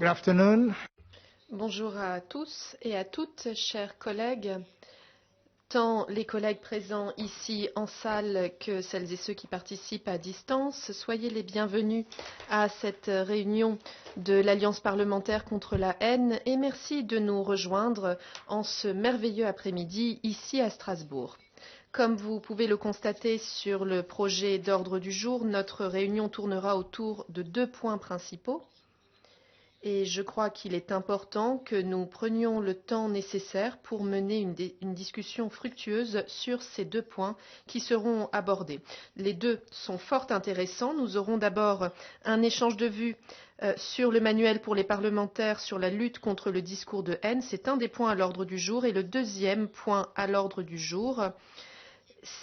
Good afternoon. Bonjour à tous et à toutes, chers collègues, tant les collègues présents ici en salle que celles et ceux qui participent à distance. Soyez les bienvenus à cette réunion de l'Alliance parlementaire contre la haine et merci de nous rejoindre en ce merveilleux après-midi ici à Strasbourg. Comme vous pouvez le constater sur le projet d'ordre du jour, notre réunion tournera autour de 2 points principaux. Et je crois qu'il est important que nous prenions le temps nécessaire pour mener une discussion fructueuse sur ces 2 points qui seront abordés. Les 2 sont fort intéressants. Nous aurons d'abord un échange de vues sur le manuel pour les parlementaires sur la lutte contre le discours de haine. C'est un des points à l'ordre du jour. Et le deuxième point à l'ordre du jour,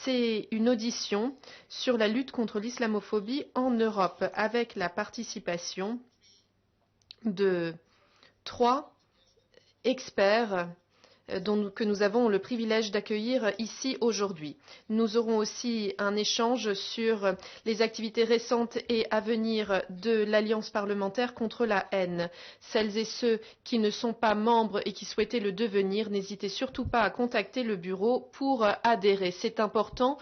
c'est une audition sur la lutte contre l'islamophobie en Europe avec la participation de 3 experts que nous avons le privilège d'accueillir ici aujourd'hui. Nous aurons aussi un échange sur les activités récentes et à venir de l'Alliance parlementaire contre la haine. Celles et ceux qui ne sont pas membres et qui souhaitaient le devenir, n'hésitez surtout pas à contacter le bureau pour adhérer. C'est important.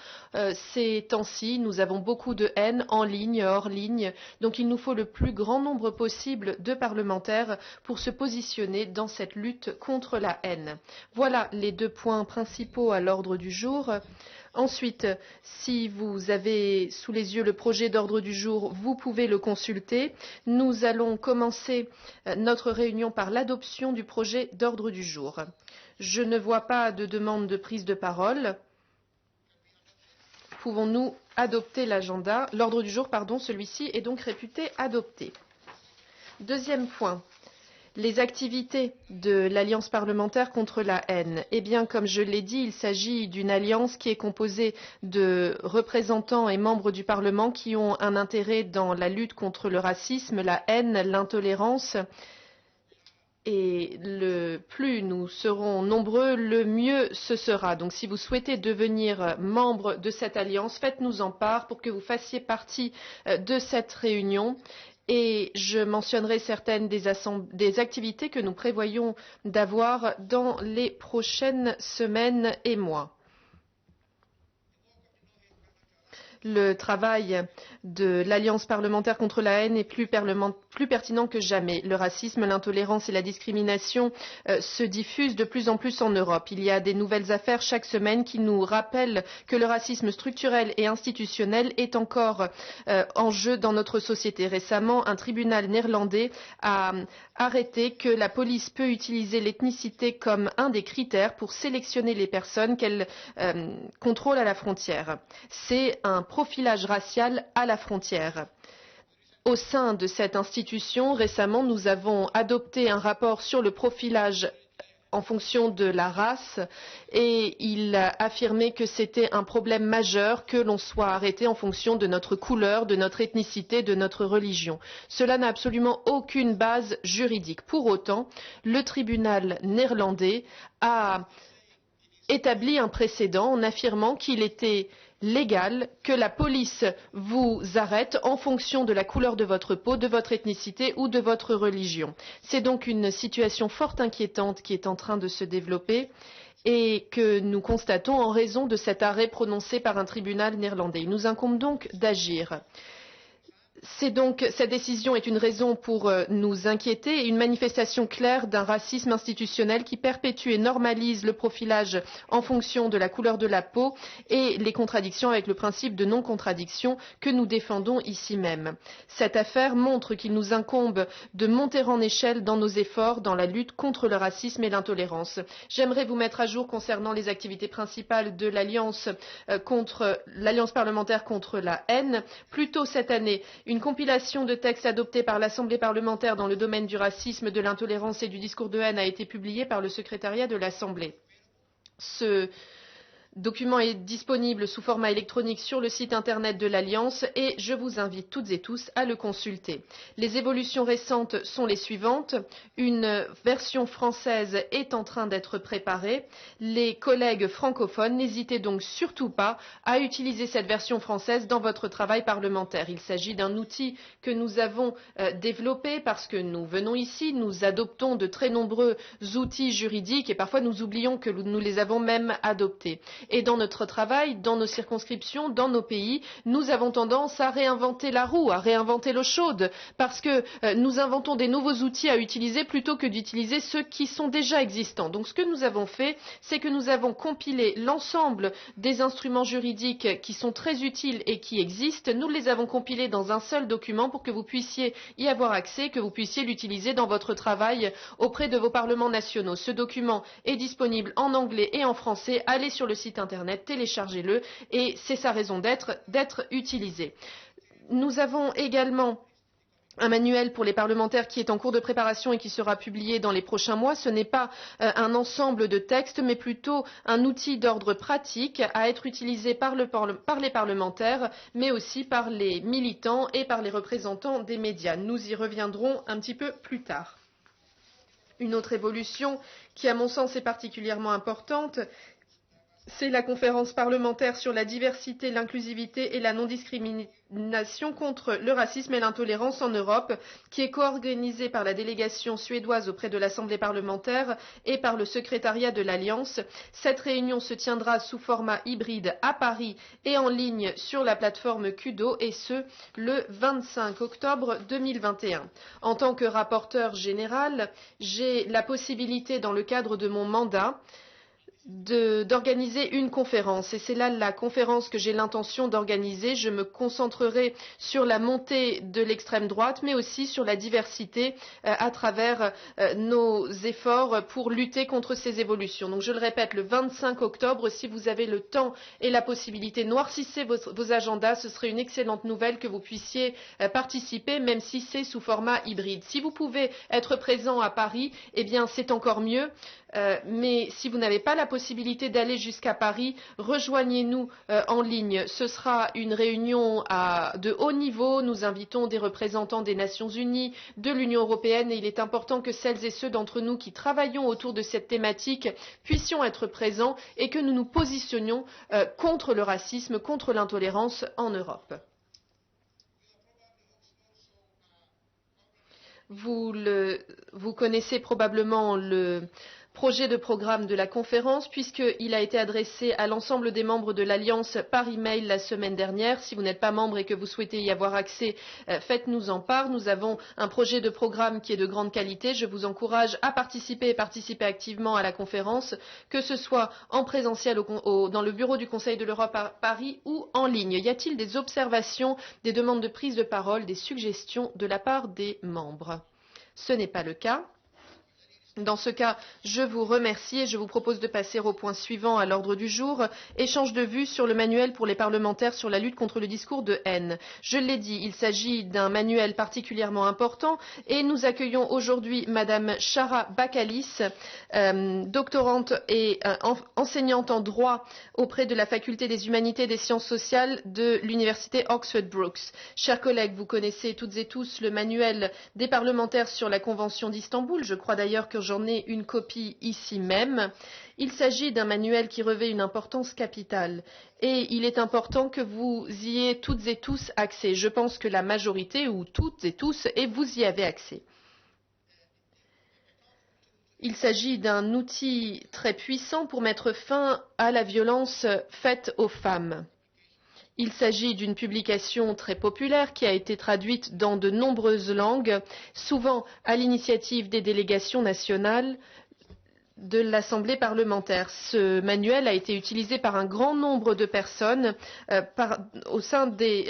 Ces temps-ci, nous avons beaucoup de haine en ligne, hors ligne, donc il nous faut le plus grand nombre possible de parlementaires pour se positionner dans cette lutte contre la haine. Voilà les 2 points principaux à l'ordre du jour. Ensuite, si vous avez sous les yeux le projet d'ordre du jour, vous pouvez le consulter. Nous allons commencer notre réunion par l'adoption du projet d'ordre du jour. Je ne vois pas de demande de prise de parole. Pouvons-nous adopter l'agenda? L'ordre du jour, celui-ci est donc réputé adopté. Deuxième point. Les activités de l'Alliance parlementaire contre la haine. Eh bien, comme je l'ai dit, il s'agit d'une alliance qui est composée de représentants et membres du Parlement qui ont un intérêt dans la lutte contre le racisme, la haine, l'intolérance. Et le plus nous serons nombreux, le mieux ce sera. Donc si vous souhaitez devenir membre de cette alliance, faites-nous en part pour que vous fassiez partie de cette réunion. Et je mentionnerai certaines des activités que nous prévoyons d'avoir dans les prochaines semaines et mois. Le travail de l'Alliance parlementaire contre la haine est plus pertinent que jamais. Le racisme, l'intolérance et la discrimination se diffusent de plus en plus en Europe. Il y a des nouvelles affaires chaque semaine qui nous rappellent que le racisme structurel et institutionnel est encore en jeu dans notre société. Récemment, un tribunal néerlandais a arrêté que la police peut utiliser l'ethnicité comme un des critères pour sélectionner les personnes qu'elle contrôle à la frontière. C'est un profilage racial à la frontière. Au sein de cette institution, récemment, nous avons adopté un rapport sur le profilage en fonction de la race et il a affirmé que c'était un problème majeur que l'on soit arrêté en fonction de notre couleur, de notre ethnicité, de notre religion. Cela n'a absolument aucune base juridique. Pour autant, le tribunal néerlandais a établi un précédent en affirmant qu'il était légal que la police vous arrête en fonction de la couleur de votre peau, de votre ethnicité ou de votre religion. C'est donc une situation fort inquiétante qui est en train de se développer et que nous constatons en raison de cet arrêt prononcé par un tribunal néerlandais. Il nous incombe donc d'agir. Cette décision est une raison pour nous inquiéter et une manifestation claire d'un racisme institutionnel qui perpétue et normalise le profilage en fonction de la couleur de la peau et les contradictions avec le principe de non-contradiction que nous défendons ici même. Cette affaire montre qu'il nous incombe de monter en échelle dans nos efforts dans la lutte contre le racisme et l'intolérance. J'aimerais vous mettre à jour concernant les activités principales de l'Alliance parlementaire contre la haine. Plus tôt cette année, une compilation de textes adoptés par l'Assemblée parlementaire dans le domaine du racisme, de l'intolérance et du discours de haine a été publiée par le secrétariat de l'Assemblée. Ce document est disponible sous format électronique sur le site internet de l'Alliance et je vous invite toutes et tous à le consulter. Les évolutions récentes sont les suivantes. Une version française est en train d'être préparée. Les collègues francophones, n'hésitez donc surtout pas à utiliser cette version française dans votre travail parlementaire. Il s'agit d'un outil que nous avons développé parce que nous venons ici, nous adoptons de très nombreux outils juridiques et parfois nous oublions que nous les avons même adoptés. Et dans notre travail, dans nos circonscriptions, dans nos pays, nous avons tendance à réinventer la roue, à réinventer l'eau chaude, parce que nous inventons des nouveaux outils à utiliser plutôt que d'utiliser ceux qui sont déjà existants. Donc ce que nous avons fait, c'est que nous avons compilé l'ensemble des instruments juridiques qui sont très utiles et qui existent. Nous les avons compilés dans un seul document pour que vous puissiez y avoir accès, que vous puissiez l'utiliser dans votre travail auprès de vos parlements nationaux. Ce document est disponible en anglais et en français. Allez sur le site internet, téléchargez-le et c'est sa raison d'être utilisé. Nous avons également un manuel pour les parlementaires qui est en cours de préparation et qui sera publié dans les prochains mois. Ce n'est pas un ensemble de textes, mais plutôt un outil d'ordre pratique à être utilisé par les parlementaires, mais aussi par les militants et par les représentants des médias. Nous y reviendrons un petit peu plus tard. Une autre évolution qui, à mon sens, est particulièrement importante, c'est la conférence parlementaire sur la diversité, l'inclusivité et la non-discrimination contre le racisme et l'intolérance en Europe, qui est co-organisée par la délégation suédoise auprès de l'Assemblée parlementaire et par le secrétariat de l'Alliance. Cette réunion se tiendra sous format hybride à Paris et en ligne sur la plateforme Kudo, et ce, le 25 octobre 2021. En tant que rapporteur général, j'ai la possibilité, dans le cadre de mon mandat, d'organiser une conférence et c'est là la conférence que j'ai l'intention d'organiser. Je me concentrerai sur la montée de l'extrême droite mais aussi sur la diversité à travers nos efforts pour lutter contre ces évolutions. Donc je le répète, le 25 octobre, si vous avez le temps et la possibilité, noircissez vos agendas, ce serait une excellente nouvelle que vous puissiez participer même si c'est sous format hybride. Si vous pouvez être présent à Paris, eh bien c'est encore mieux. Mais si vous n'avez pas la possibilité d'aller jusqu'à Paris, rejoignez-nous en ligne. Ce sera une réunion de haut niveau. Nous invitons des représentants des Nations Unies, de l'Union européenne et il est important que celles et ceux d'entre nous qui travaillons autour de cette thématique puissions être présents et que nous nous positionnions contre le racisme, contre l'intolérance en Europe. Vous connaissez probablement le projet de programme de la conférence puisqu'il a été adressé à l'ensemble des membres de l'Alliance par email la semaine dernière. Si vous n'êtes pas membre et que vous souhaitez y avoir accès, faites-nous en part. Nous avons un projet de programme qui est de grande qualité. Je vous encourage à participer et participer activement à la conférence, que ce soit en présentiel dans le bureau du Conseil de l'Europe à Paris ou en ligne. Y a-t-il des observations, des demandes de prise de parole, des suggestions de la part des membres? Ce n'est pas le cas. Dans ce cas, je vous remercie et je vous propose de passer au point suivant à l'ordre du jour, échange de vues sur le manuel pour les parlementaires sur la lutte contre le discours de haine. Je l'ai dit, il s'agit d'un manuel particulièrement important et nous accueillons aujourd'hui Madame Shara Bakalis, doctorante et enseignante en droit auprès de la faculté des humanités et des sciences sociales de l'université Oxford Brookes. Chers collègues, vous connaissez toutes et tous le manuel des parlementaires sur la Convention d'Istanbul. Je crois d'ailleurs que j'en ai une copie ici même. Il s'agit d'un manuel qui revêt une importance capitale et il est important que vous y ayez toutes et tous accès. Je pense que la majorité, ou toutes et tous, et vous y avez accès. Il s'agit d'un outil très puissant pour mettre fin à la violence faite aux femmes. Il s'agit d'une publication très populaire qui a été traduite dans de nombreuses langues, souvent à l'initiative des délégations nationales de l'Assemblée parlementaire. Ce manuel a été utilisé par un grand nombre de personnes au sein des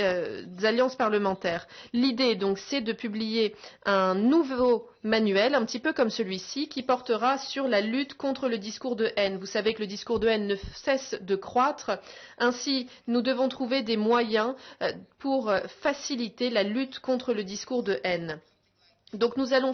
alliances parlementaires. L'idée, donc, c'est de publier un nouveau manuel, un petit peu comme celui-ci, qui portera sur la lutte contre le discours de haine. Vous savez que le discours de haine ne cesse de croître. Ainsi, nous devons trouver des moyens pour faciliter la lutte contre le discours de haine. Donc nous allons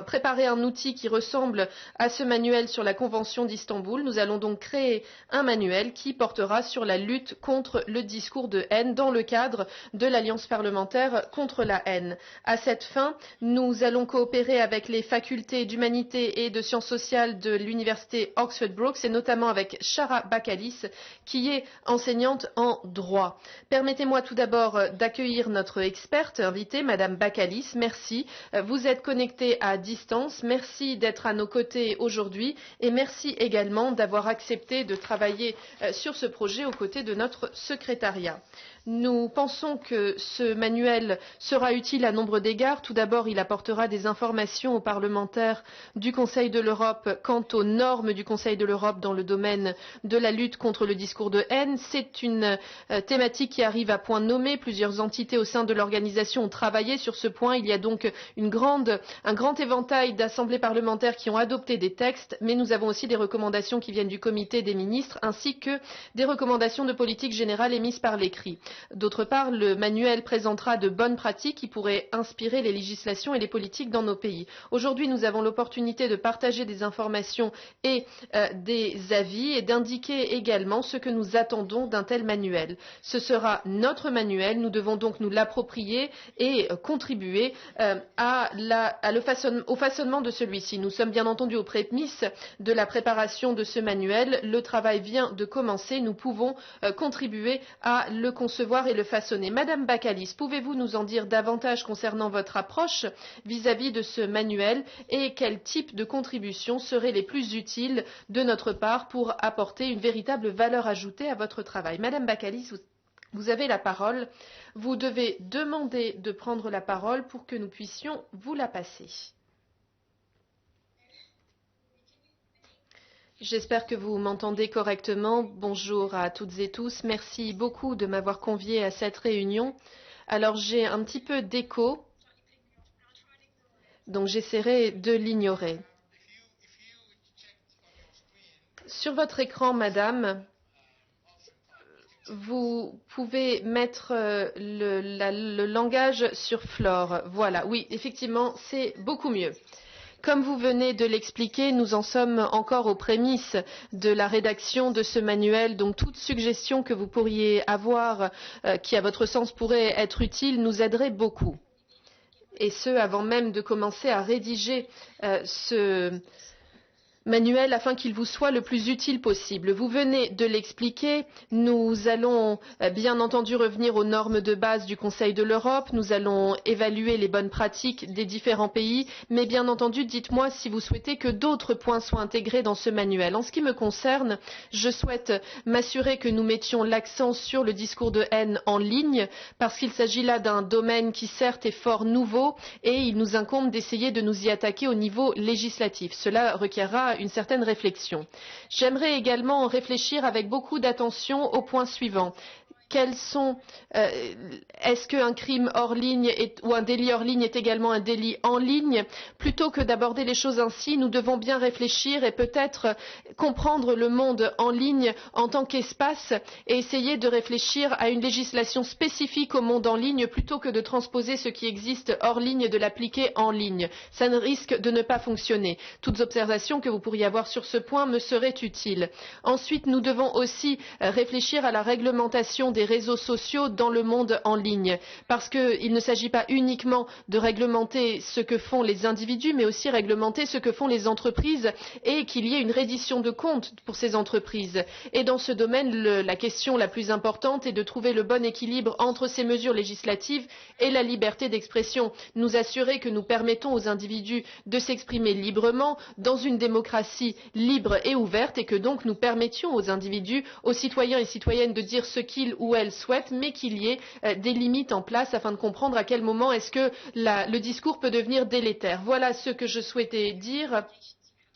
préparer un outil qui ressemble à ce manuel sur la Convention d'Istanbul. Nous allons donc créer un manuel qui portera sur la lutte contre le discours de haine dans le cadre de l'Alliance parlementaire contre la haine. À cette fin, nous allons coopérer avec les facultés d'humanité et de sciences sociales de l'université Oxford Brookes et notamment avec Shara Bakalis qui est enseignante en droit. Permettez-moi tout d'abord d'accueillir notre experte invitée, Madame Bakalis. Merci. Vous êtes connecté à distance. Merci d'être à nos côtés aujourd'hui et merci également d'avoir accepté de travailler sur ce projet aux côtés de notre secrétariat. Nous pensons que ce manuel sera utile à nombre d'égards. Tout d'abord, il apportera des informations aux parlementaires du Conseil de l'Europe quant aux normes du Conseil de l'Europe dans le domaine de la lutte contre le discours de haine. C'est une thématique qui arrive à point nommé. Plusieurs entités au sein de l'organisation ont travaillé sur ce point. Il y a donc un grand éventail d'assemblées parlementaires qui ont adopté des textes, mais nous avons aussi des recommandations qui viennent du comité des ministres ainsi que des recommandations de politique générale émises par l'écrit. D'autre part, le manuel présentera de bonnes pratiques qui pourraient inspirer les législations et les politiques dans nos pays. Aujourd'hui, nous avons l'opportunité de partager des informations et des avis et d'indiquer également ce que nous attendons d'un tel manuel. Ce sera notre manuel, nous devons donc nous l'approprier et contribuer au façonnement de celui-ci. Nous sommes bien entendu aux prémices de la préparation de ce manuel. Le travail vient de commencer, nous pouvons contribuer à le concevoir et le façonner. Madame Bakalis, pouvez-vous nous en dire davantage concernant votre approche vis-à-vis de ce manuel et quel type de contributions seraient les plus utiles de notre part pour apporter une véritable valeur ajoutée à votre travail? Madame Bakalis, vous avez la parole. Vous devez demander de prendre la parole pour que nous puissions vous la passer. J'espère que vous m'entendez correctement. Bonjour à toutes et tous. Merci beaucoup de m'avoir convié à cette réunion. Alors j'ai un petit peu d'écho, donc j'essaierai de l'ignorer. Sur votre écran, madame, vous pouvez mettre le langage sur Flore. Voilà, oui, effectivement, c'est beaucoup mieux. Comme vous venez de l'expliquer, nous en sommes encore aux prémices de la rédaction de ce manuel, donc toute suggestion que vous pourriez avoir, qui à votre sens pourrait être utile, nous aiderait beaucoup. Et ce, avant même de commencer à rédiger ce manuel afin qu'il vous soit le plus utile possible. Vous venez de l'expliquer, nous allons bien entendu revenir aux normes de base du Conseil de l'Europe, nous allons évaluer les bonnes pratiques des différents pays, mais bien entendu, dites-moi si vous souhaitez que d'autres points soient intégrés dans ce manuel. En ce qui me concerne, je souhaite m'assurer que nous mettions l'accent sur le discours de haine en ligne, parce qu'il s'agit là d'un domaine qui certes est fort nouveau et il nous incombe d'essayer de nous y attaquer au niveau législatif. Cela requerra une certaine réflexion. J'aimerais également réfléchir avec beaucoup d'attention au point suivant. Est-ce qu'un crime hors ligne ou un délit hors ligne est également un délit en ligne? Plutôt que d'aborder les choses ainsi, nous devons bien réfléchir et peut-être comprendre le monde en ligne en tant qu'espace et essayer de réfléchir à une législation spécifique au monde en ligne plutôt que de transposer ce qui existe hors ligne et de l'appliquer en ligne. Ça ne risque de ne pas fonctionner. Toutes observations que vous pourriez avoir sur ce point me seraient utiles. Ensuite, nous devons aussi réfléchir à la réglementation des réseaux sociaux dans le monde en ligne, parce qu'il ne s'agit pas uniquement de réglementer ce que font les individus, mais aussi réglementer ce que font les entreprises et qu'il y ait une reddition de comptes pour ces entreprises. Et dans ce domaine, la question la plus importante est de trouver le bon équilibre entre ces mesures législatives et la liberté d'expression. Nous assurer que nous permettons aux individus de s'exprimer librement dans une démocratie libre et ouverte et que donc nous permettions aux individus, aux citoyens et citoyennes de dire ce qu'ils ou elles souhaitent, mais qu'il y ait des limites en place afin de comprendre à quel moment est-ce que le discours peut devenir délétère. Voilà ce que je souhaitais dire.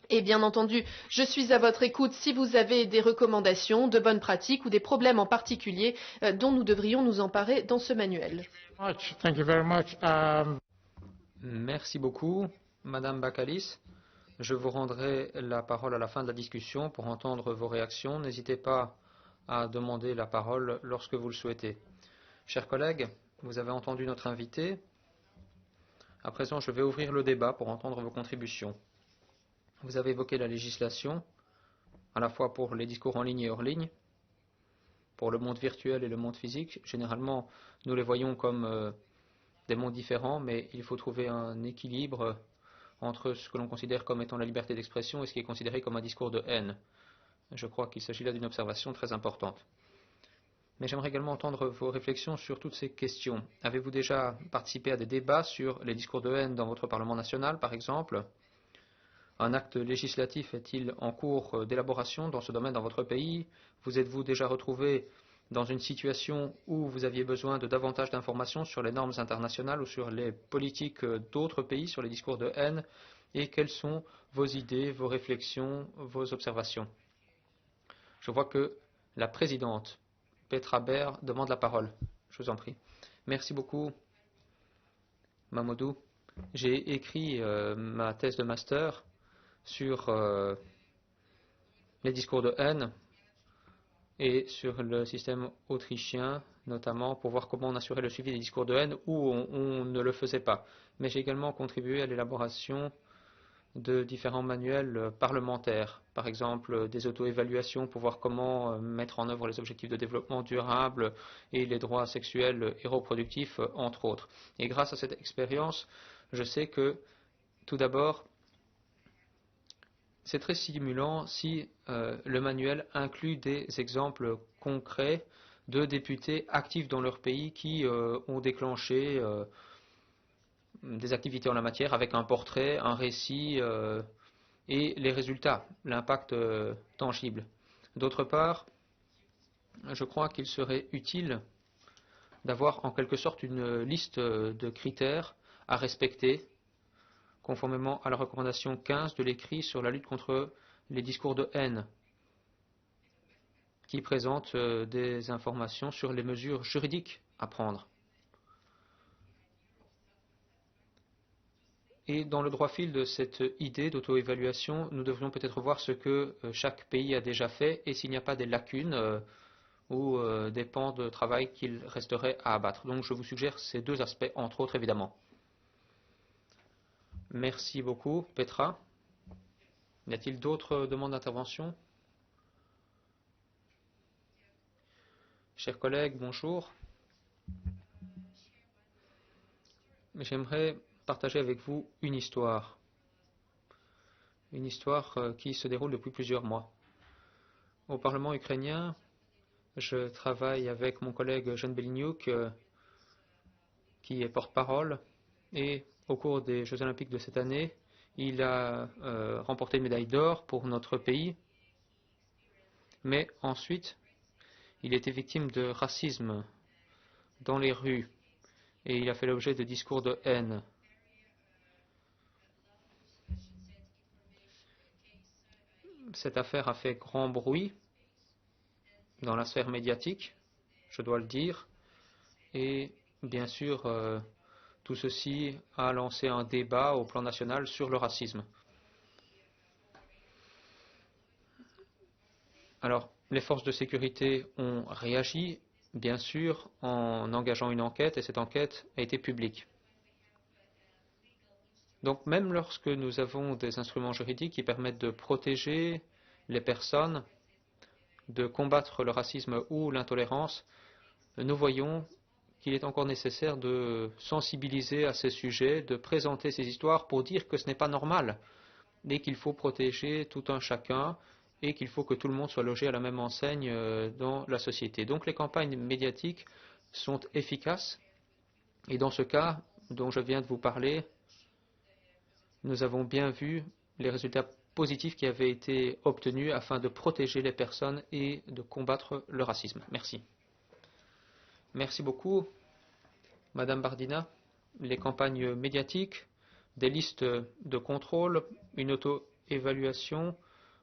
Et bien entendu, je suis à votre écoute si vous avez des recommandations, de bonnes pratiques ou des problèmes en particulier dont nous devrions nous emparer dans ce manuel. Thank you very much. Merci beaucoup, Madame Bakalis. Je vous rendrai la parole à la fin de la discussion pour entendre vos réactions. N'hésitez pas à demander la parole lorsque vous le souhaitez. Chers collègues, vous avez entendu notre invité. À présent, je vais ouvrir le débat pour entendre vos contributions. Vous avez évoqué la législation, à la fois pour les discours en ligne et hors ligne, pour le monde virtuel et le monde physique. Généralement, nous les voyons comme des mondes différents, mais il faut trouver un équilibre entre ce que l'on considère comme étant la liberté d'expression et ce qui est considéré comme un discours de haine. Je crois qu'il s'agit là d'une observation très importante. Mais j'aimerais également entendre vos réflexions sur toutes ces questions. Avez-vous déjà participé à des débats sur les discours de haine dans votre Parlement national, par exemple? Un acte législatif est-il en cours d'élaboration dans ce domaine dans votre pays? Vous êtes-vous déjà retrouvé dans une situation où vous aviez besoin de davantage d'informations sur les normes internationales ou sur les politiques d'autres pays, sur les discours de haine? Et quelles sont vos idées, vos réflexions, vos observations? Je vois que la présidente Petra Baer demande la parole. Je vous en prie. Merci beaucoup, Mamadou. J'ai écrit ma thèse de master sur les discours de haine et sur le système autrichien, notamment pour voir comment on assurait le suivi des discours de haine où on ne le faisait pas. Mais j'ai également contribué à l'élaboration de différents manuels parlementaires, par exemple des auto-évaluations pour voir comment mettre en œuvre les objectifs de développement durable et les droits sexuels et reproductifs, entre autres. Et grâce à cette expérience, je sais que, tout d'abord, c'est très stimulant si le manuel inclut des exemples concrets de députés actifs dans leur pays qui ont déclenché des activités en la matière avec un portrait, un récit et les résultats, l'impact tangible. D'autre part, je crois qu'il serait utile d'avoir en quelque sorte une liste de critères à respecter conformément à la recommandation 15 de l'écrit sur la lutte contre les discours de haine, qui présente des informations sur les mesures juridiques à prendre. Et dans le droit fil de cette idée d'auto-évaluation, nous devrions peut-être voir ce que chaque pays a déjà fait et s'il n'y a pas des lacunes ou des pans de travail qu'il resterait à abattre. Donc je vous suggère ces deux aspects, entre autres évidemment. Merci beaucoup, Petra. Y a-t-il d'autres demandes d'intervention? Chers collègues, bonjour. J'aimerais partager avec vous une histoire qui se déroule depuis plusieurs mois. Au Parlement ukrainien, je travaille avec mon collègue Jean Beliniuk, qui est porte-parole, et au cours des Jeux Olympiques de cette année, il a remporté une médaille d'or pour notre pays, mais ensuite, il était victime de racisme dans les rues et il a fait l'objet de discours de haine. Cette affaire a fait grand bruit dans la sphère médiatique, je dois le dire, et bien sûr, tout ceci a lancé un débat au plan national sur le racisme. Alors, les forces de sécurité ont réagi, bien sûr, en engageant une enquête, et cette enquête a été publique. Donc, même lorsque nous avons des instruments juridiques qui permettent de protéger les personnes, de combattre le racisme ou l'intolérance, nous voyons qu'il est encore nécessaire de sensibiliser à ces sujets, de présenter ces histoires pour dire que ce n'est pas normal et qu'il faut protéger tout un chacun et qu'il faut que tout le monde soit logé à la même enseigne dans la société. Donc les campagnes médiatiques sont efficaces et dans ce cas dont je viens de vous parler, nous avons bien vu les résultats positifs qui avaient été obtenus afin de protéger les personnes et de combattre le racisme. Merci. Merci beaucoup, Madame Bardina. Les campagnes médiatiques, des listes de contrôle, une auto-évaluation.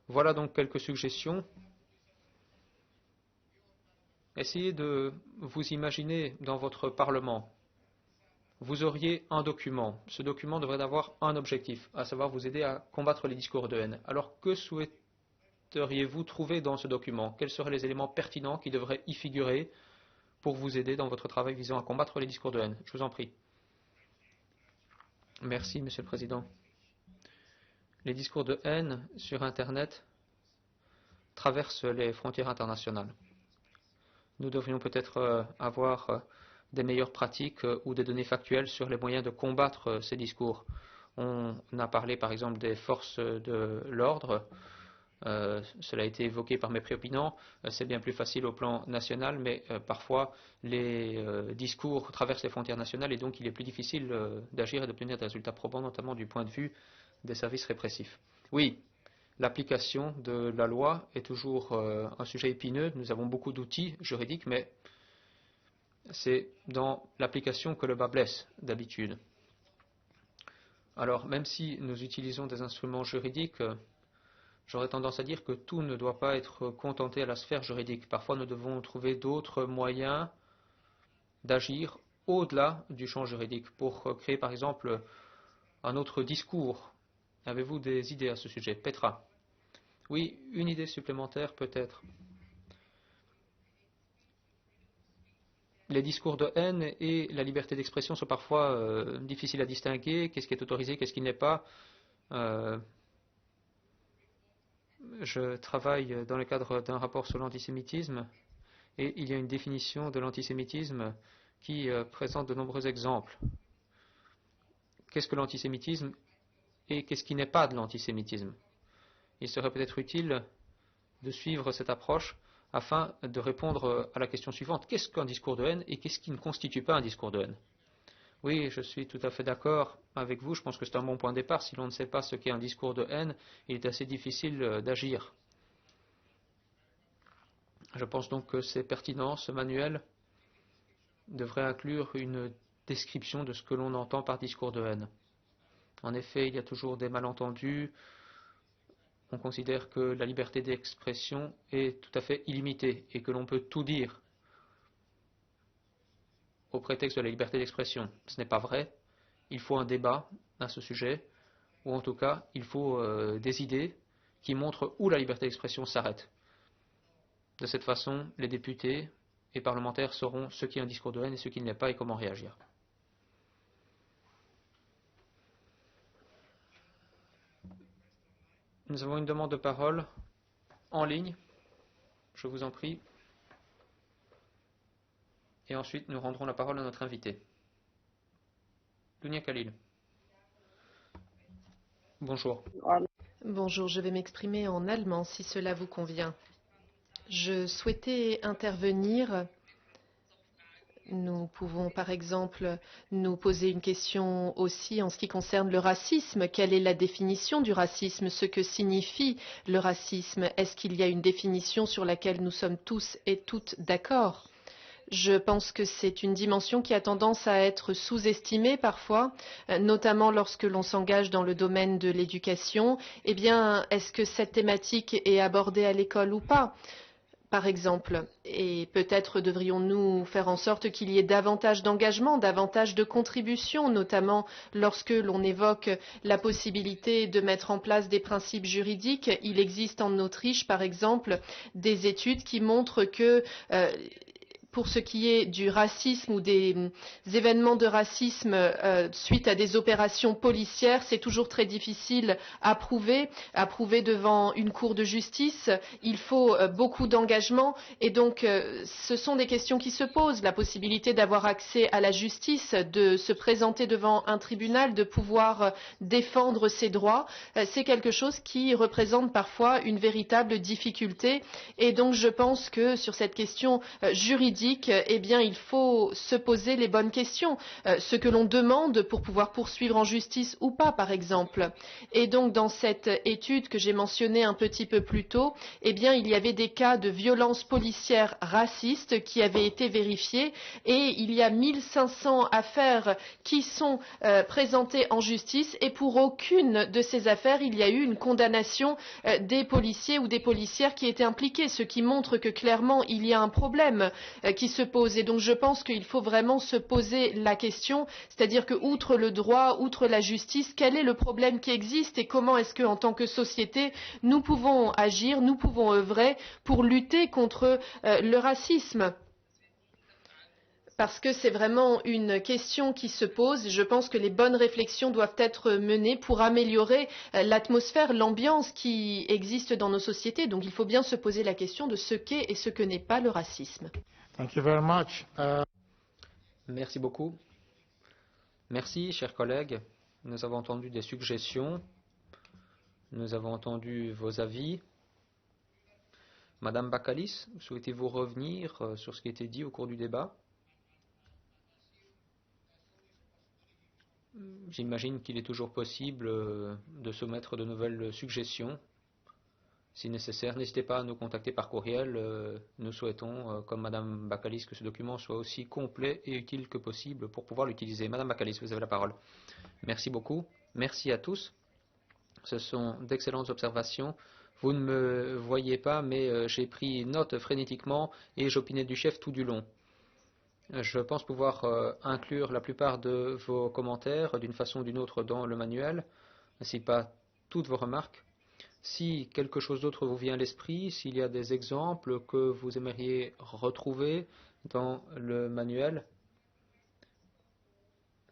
Voilà donc quelques suggestions. Essayez de vous imaginer dans votre Parlement. Vous auriez un document. Ce document devrait avoir un objectif, à savoir vous aider à combattre les discours de haine. Alors que souhaiteriez-vous trouver dans ce document? Quels seraient les éléments pertinents qui devraient y figurer pour vous aider dans votre travail visant à combattre les discours de haine? Je vous en prie. Merci, Monsieur le Président. Les discours de haine sur Internet traversent les frontières internationales. Nous devrions peut-être avoir des meilleures pratiques ou des données factuelles sur les moyens de combattre ces discours. On a parlé par exemple des forces de l'ordre. Cela a été évoqué par mes préopinants. C'est bien plus facile au plan national, mais parfois les discours traversent les frontières nationales et donc il est plus difficile d'agir et d'obtenir des résultats probants, notamment du point de vue des services répressifs. Oui, l'application de la loi est toujours un sujet épineux. Nous avons beaucoup d'outils juridiques, mais c'est dans l'application que le bas blesse d'habitude. Alors, même si nous utilisons des instruments juridiques, j'aurais tendance à dire que tout ne doit pas être contenté à la sphère juridique. Parfois, nous devons trouver d'autres moyens d'agir au-delà du champ juridique pour créer, par exemple, un autre discours. Avez-vous des idées à ce sujet? Petra? Oui, une idée supplémentaire peut-être. Les discours de haine et la liberté d'expression sont parfois difficiles à distinguer. Qu'est-ce qui est autorisé, qu'est-ce qui ne l'est pas? Je travaille dans le cadre d'un rapport sur l'antisémitisme et il y a une définition de l'antisémitisme qui présente de nombreux exemples. Qu'est-ce que l'antisémitisme et qu'est-ce qui n'est pas de l'antisémitisme? Il serait peut-être utile de suivre cette approche afin de répondre à la question suivante. Qu'est-ce qu'un discours de haine et qu'est-ce qui ne constitue pas un discours de haine? Oui, je suis tout à fait d'accord avec vous. Je pense que c'est un bon point de départ. Si l'on ne sait pas ce qu'est un discours de haine, il est assez difficile d'agir. Je pense donc que c'est pertinent. Ce manuel devrait inclure une description de ce que l'on entend par discours de haine. En effet, il y a toujours des malentendus. On considère que la liberté d'expression est tout à fait illimitée et que l'on peut tout dire au prétexte de la liberté d'expression. Ce n'est pas vrai. Il faut un débat à ce sujet, ou en tout cas, il faut des idées qui montrent où la liberté d'expression s'arrête. De cette façon, les députés et parlementaires sauront ce qui est un discours de haine et ce qui ne l'est pas et comment réagir. Nous avons une demande de parole en ligne. Je vous en prie. Et ensuite, nous rendrons la parole à notre invité. Dunia Khalil. Bonjour. Bonjour, je vais m'exprimer en allemand si cela vous convient. Je souhaitais intervenir. Nous pouvons par exemple nous poser une question aussi en ce qui concerne le racisme. Quelle est la définition du racisme? Ce que signifie le racisme? Est-ce qu'il y a une définition sur laquelle nous sommes tous et toutes d'accord? Je pense que c'est une dimension qui a tendance à être sous-estimée parfois, notamment lorsque l'on s'engage dans le domaine de l'éducation. Eh bien, est-ce que cette thématique est abordée à l'école ou pas, par exemple? Et peut-être devrions-nous faire en sorte qu'il y ait davantage d'engagement, davantage de contribution, notamment lorsque l'on évoque la possibilité de mettre en place des principes juridiques. Il existe en Autriche, par exemple, des études qui montrent que pour ce qui est du racisme ou des événements de racisme suite à des opérations policières, c'est toujours très difficile à prouver devant une cour de justice. Il faut beaucoup d'engagement et donc ce sont des questions qui se posent. La possibilité d'avoir accès à la justice, de se présenter devant un tribunal, de pouvoir défendre ses droits, c'est quelque chose qui représente parfois une véritable difficulté. Et donc je pense que sur cette question juridique, eh bien, il faut se poser les bonnes questions. Ce que l'on demande pour pouvoir poursuivre en justice ou pas, par exemple. Et donc, dans cette étude que j'ai mentionnée un petit peu plus tôt, eh bien, il y avait des cas de violences policières racistes qui avaient été vérifiés et il y a 1500 affaires qui sont présentées en justice et pour aucune de ces affaires, il y a eu une condamnation des policiers ou des policières qui étaient impliqués, ce qui montre que clairement, il y a un problème qui se pose. Et donc je pense qu'il faut vraiment se poser la question, c'est-à-dire que outre le droit, outre la justice, quel est le problème qui existe et comment est-ce qu'en tant que société, nous pouvons agir, nous pouvons œuvrer pour lutter contre le racisme. parce que c'est vraiment une question qui se pose. Je pense que les bonnes réflexions doivent être menées pour améliorer l'atmosphère, l'ambiance qui existe dans nos sociétés. Donc il faut bien se poser la question de ce qu'est et ce que n'est pas le racisme. Thank you very much. Merci beaucoup. Merci, chers collègues. Nous avons entendu des suggestions. Nous avons entendu vos avis. Madame Bakalis, souhaitez-vous revenir sur ce qui a été dit au cours du débat? J'imagine qu'il est toujours possible de soumettre de nouvelles suggestions. Si nécessaire, n'hésitez pas à nous contacter par courriel. Nous souhaitons, comme Madame Bakalis, que ce document soit aussi complet et utile que possible pour pouvoir l'utiliser. Madame Bakalis, vous avez la parole. Merci beaucoup. Merci à tous. Ce sont d'excellentes observations. Vous ne me voyez pas, mais j'ai pris note frénétiquement et j'opinais du chef tout du long. Je pense pouvoir inclure la plupart de vos commentaires d'une façon ou d'une autre dans le manuel, ainsi pas toutes vos remarques. Si quelque chose d'autre vous vient à l'esprit, s'il y a des exemples que vous aimeriez retrouver dans le manuel,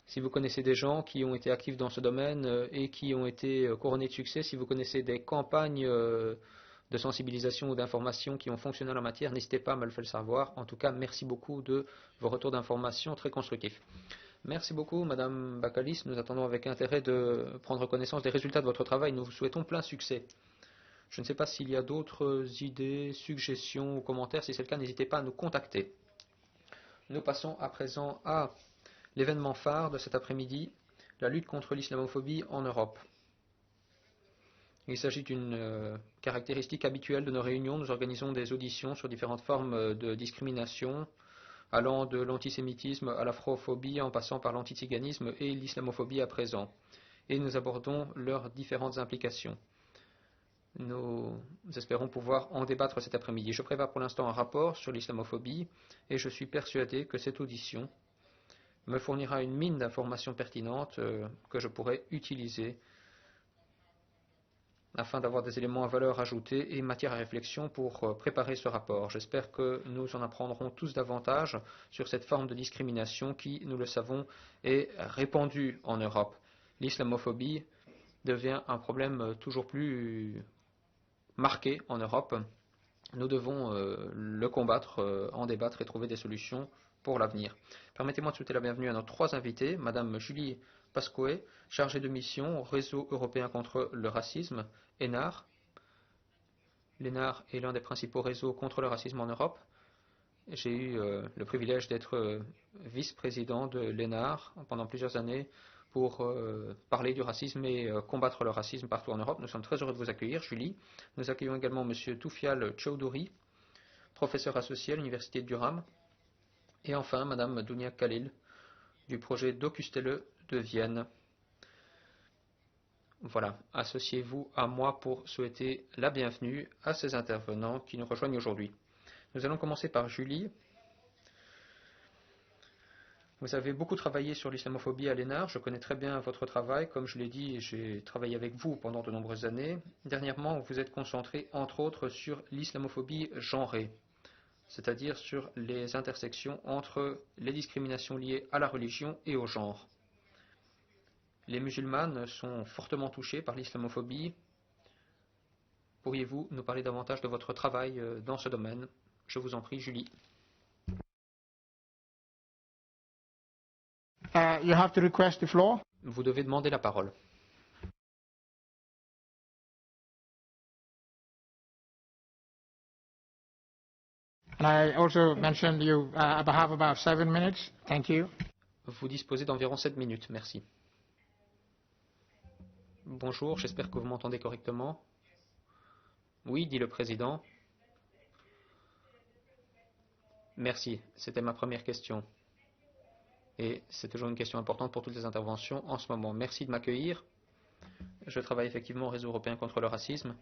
si vous connaissez des gens qui ont été actifs dans ce domaine et qui ont été couronnés de succès, si vous connaissez des campagnes de sensibilisation ou d'information qui ont fonctionné en la matière, n'hésitez pas à me le faire savoir. En tout cas, merci beaucoup de vos retours d'information très constructifs. Merci beaucoup, Madame Bakalis. Nous attendons avec intérêt de prendre connaissance des résultats de votre travail. Nous vous souhaitons plein succès. Je ne sais pas s'il y a d'autres idées, suggestions ou commentaires. Si c'est le cas, n'hésitez pas à nous contacter. Nous passons à présent à l'événement phare de cet après-midi, la lutte contre l'islamophobie en Europe. Il s'agit d'une caractéristique habituelle de nos réunions. Nous organisons des auditions sur différentes formes de discrimination, allant de l'antisémitisme à l'afrophobie, en passant par l'antiziganisme et l'islamophobie à présent. Et nous abordons leurs différentes implications. Nous espérons pouvoir en débattre cet après-midi. Je prépare pour l'instant un rapport sur l'islamophobie et je suis persuadé que cette audition me fournira une mine d'informations pertinentes que je pourrai utiliser afin d'avoir des éléments à valeur ajoutée et matière à réflexion pour préparer ce rapport. J'espère que nous en apprendrons tous davantage sur cette forme de discrimination qui, nous le savons, est répandue en Europe. L'islamophobie devient un problème toujours plus marqué en Europe. Nous devons le combattre, en débattre et trouver des solutions pour l'avenir. Permettez-moi de souhaiter la bienvenue à nos trois invités, Madame Julie Pascoe, chargée de mission au Réseau européen contre le racisme, ENAR. L'ENAR est l'un des principaux réseaux contre le racisme en Europe. J'ai eu le privilège d'être vice-président de l'ENAR pendant plusieurs années pour parler du racisme et combattre le racisme partout en Europe. Nous sommes très heureux de vous accueillir, Julie. Nous accueillons également Monsieur Toufial Chowdhury, professeur associé à l'Université de Durham. Et enfin, Madame Dounia Khalil, du projet Docustele de Vienne. Voilà, associez-vous à moi pour souhaiter la bienvenue à ces intervenants qui nous rejoignent aujourd'hui. Nous allons commencer par Julie. Vous avez beaucoup travaillé sur l'islamophobie à l'ENAR. Je connais très bien votre travail. Comme je l'ai dit, j'ai travaillé avec vous pendant de nombreuses années. Dernièrement, vous êtes concentré, entre autres, sur l'islamophobie genrée, c'est-à-dire sur les intersections entre les discriminations liées à la religion et au genre. Les musulmanes sont fortement touchées par l'islamophobie. Pourriez-vous nous parler davantage de votre travail dans ce domaine? Je vous en prie, Julie. You have to request the floor. Vous devez demander la parole. And I also mentioned you have about 7 minutes. Thank you. Vous disposez d'environ 7 minutes. Merci. Bonjour, j'espère que vous m'entendez correctement. Oui, dit le président. Merci, c'était ma première question. Et c'est toujours une question importante pour toutes les interventions en ce moment. Merci de m'accueillir. Je travaille effectivement au Réseau européen contre le racisme.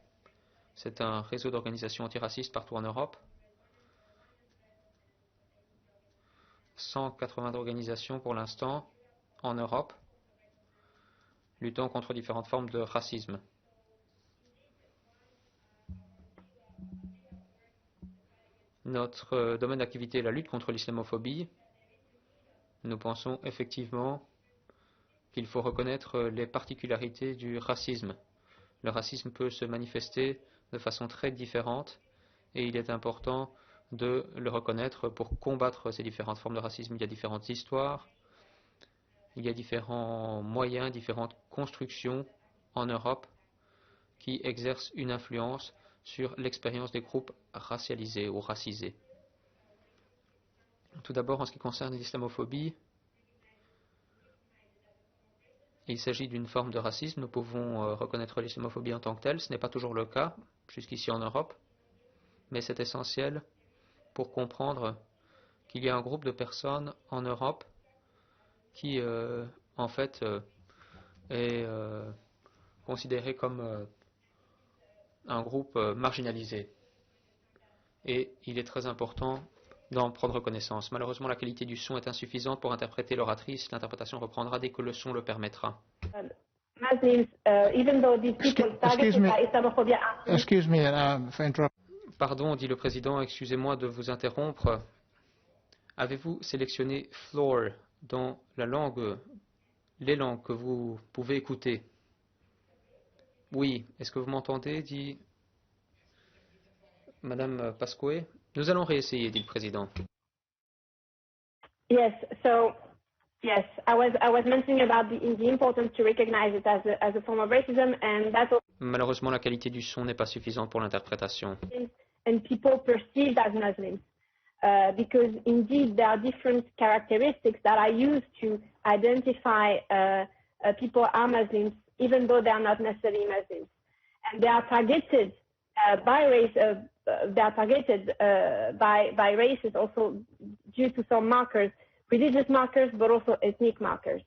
C'est un réseau d'organisations antiracistes partout en Europe. 180 organisations pour l'instant en Europe, luttant contre différentes formes de racisme. Notre domaine d'activité est la lutte contre l'islamophobie. Nous pensons effectivement qu'il faut reconnaître les particularités du racisme. Le racisme peut se manifester de façon très différente et il est important de le reconnaître pour combattre ces différentes formes de racisme. Il y a différentes histoires, il y a différents moyens, différentes constructions en Europe qui exercent une influence sur l'expérience des groupes racialisés ou racisés. Tout d'abord, en ce qui concerne l'islamophobie, il s'agit d'une forme de racisme. Nous pouvons reconnaître l'islamophobie en tant que telle. Ce n'est pas toujours le cas, jusqu'ici en Europe, mais c'est essentiel pour comprendre qu'il y a un groupe de personnes en Europe qui, en fait, est considéré comme un groupe marginalisé. Et il est très important d'en prendre connaissance. Malheureusement, la qualité du son est insuffisante pour interpréter l'oratrice. L'interprétation reprendra dès que le son le permettra. Muslims, even though these people targeted by Islamophobia. Excuse me for interrupting. Pardon, dit le président, excusez-moi de vous interrompre. Avez-vous sélectionné floor dans la langue, les langues que vous pouvez écouter? Oui, est-ce que vous m'entendez, dit Madame Pascoe. Nous allons réessayer, dit le président. Yes, so yes, I was mentioning about the importance to recognize it as a form of racism, and that's also Malheureusement, la qualité du son n'est pas suffisante pour l'interprétation. and people perceived as Muslims, because indeed there are different characteristics that are used to identify people are Muslims, even though they are not necessarily Muslims, and they are targeted by race. They are targeted by races also due to some markers, religious markers, but also ethnic markers.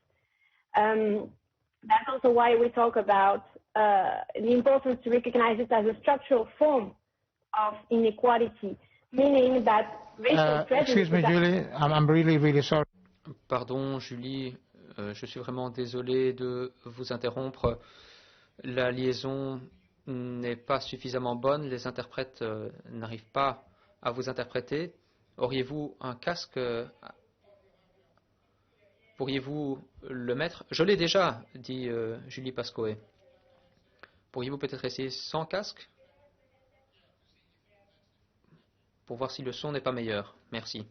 That's also why we talk about the importance to recognize it as a structural form of inequality, meaning that racial Excuse me, Julie, I'm really sorry. Pardon, Julie, je suis vraiment désolé de vous interrompre. La liaison n'est pas suffisamment bonne, les interprètes n'arrivent pas à vous interpréter. Auriez-vous un casque? Pourriez-vous le mettre? Je l'ai déjà, dit Julie Pascoe. Pourriez-vous peut-être essayer sans casque pour voir si le son n'est pas meilleur? Merci.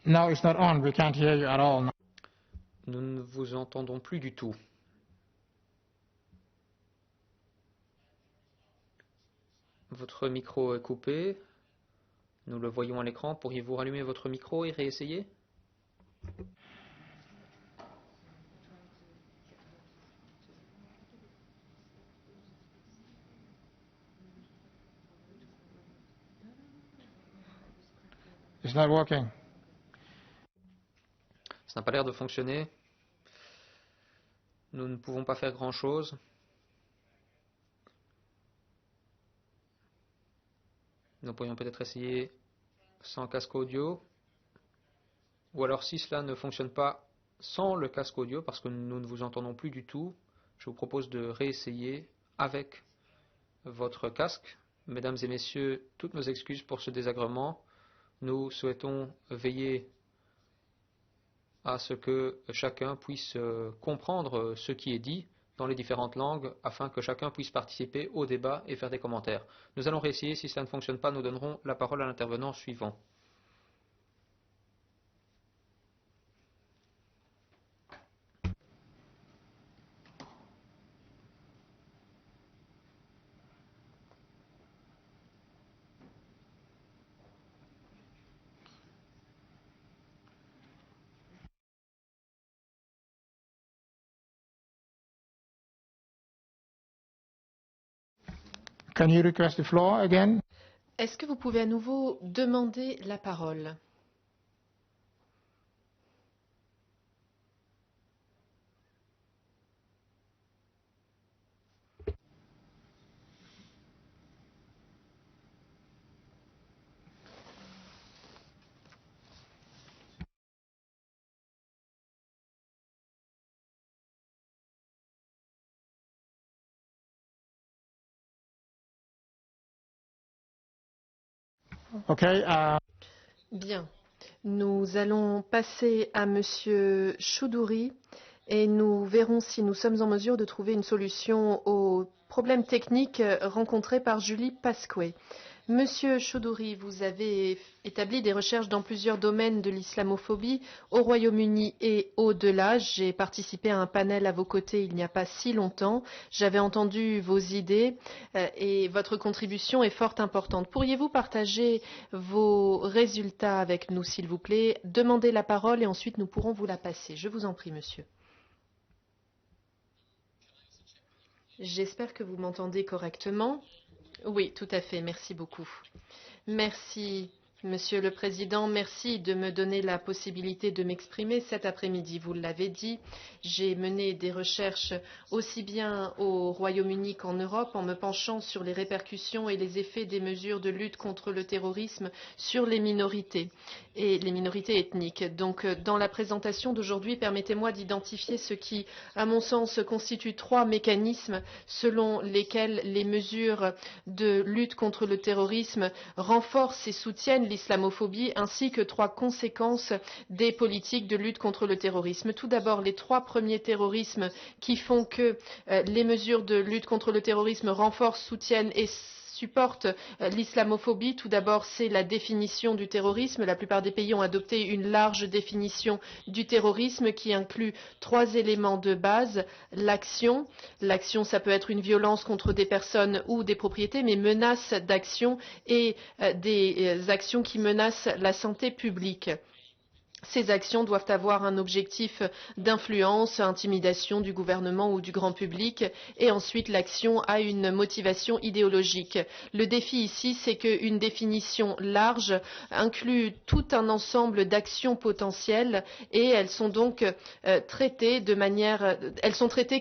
No, it's not on. We can't hear you at all. No. Nous ne vous entendons plus du tout. Votre micro est coupé. Nous le voyons à l'écran. Pourriez-vous rallumer votre micro et réessayer? It's not working. Ça n'a pas l'air de fonctionner. Nous ne pouvons pas faire grand-chose. Nous pourrions peut-être essayer sans casque audio. Ou alors si cela ne fonctionne pas sans le casque audio, parce que nous ne vous entendons plus du tout, je vous propose de réessayer avec votre casque. Mesdames et messieurs, toutes nos excuses pour ce désagrément. Nous souhaitons veiller à ce que chacun puisse comprendre ce qui est dit dans les différentes langues afin que chacun puisse participer au débat et faire des commentaires. Nous allons réessayer. Si cela ne fonctionne pas, nous donnerons la parole à l'intervenant suivant. Can you request the floor again? Est-ce que vous pouvez à nouveau demander la parole? Okay. Bien. Nous allons passer à Monsieur Choudouri et nous verrons si nous sommes en mesure de trouver une solution aux problèmes techniques rencontrés par Julie Pasquet. Monsieur Choudouri, vous avez établi des recherches dans plusieurs domaines de l'islamophobie au Royaume-Uni et au-delà. J'ai participé à un panel à vos côtés il n'y a pas si longtemps. J'avais entendu vos idées et votre contribution est fort importante. Pourriez-vous partager vos résultats avec nous, s'il vous plaît? Demandez la parole et ensuite nous pourrons vous la passer. Je vous en prie, monsieur. J'espère que vous m'entendez correctement. Oui, tout à fait. Merci beaucoup. Merci, Monsieur le Président. Merci de me donner la possibilité de m'exprimer cet après-midi. Vous l'avez dit, j'ai mené des recherches aussi bien au Royaume-Uni qu'en Europe en me penchant sur les répercussions et les effets des mesures de lutte contre le terrorisme sur les minorités et les minorités ethniques. Donc, dans la présentation d'aujourd'hui, permettez-moi d'identifier ce qui, à mon sens, constitue trois mécanismes selon lesquels les mesures de lutte contre le terrorisme renforcent et soutiennent l'islamophobie, ainsi que trois conséquences des politiques de lutte contre le terrorisme. Tout d'abord, les trois premiers terrorismes qui font que les mesures de lutte contre le terrorisme renforcent, soutiennent et supporte l'islamophobie. Tout d'abord, c'est la définition du terrorisme. La plupart des pays ont adopté une large définition du terrorisme qui inclut trois éléments de base. L'action. L'action, ça peut être une violence contre des personnes ou des propriétés, mais menace d'action et des actions qui menacent la santé publique. Ces actions doivent avoir un objectif d'influence, intimidation du gouvernement ou du grand public, et ensuite l'action a une motivation idéologique. Le défi ici, c'est qu'une définition large inclut tout un ensemble d'actions potentielles et elles sont donc traitées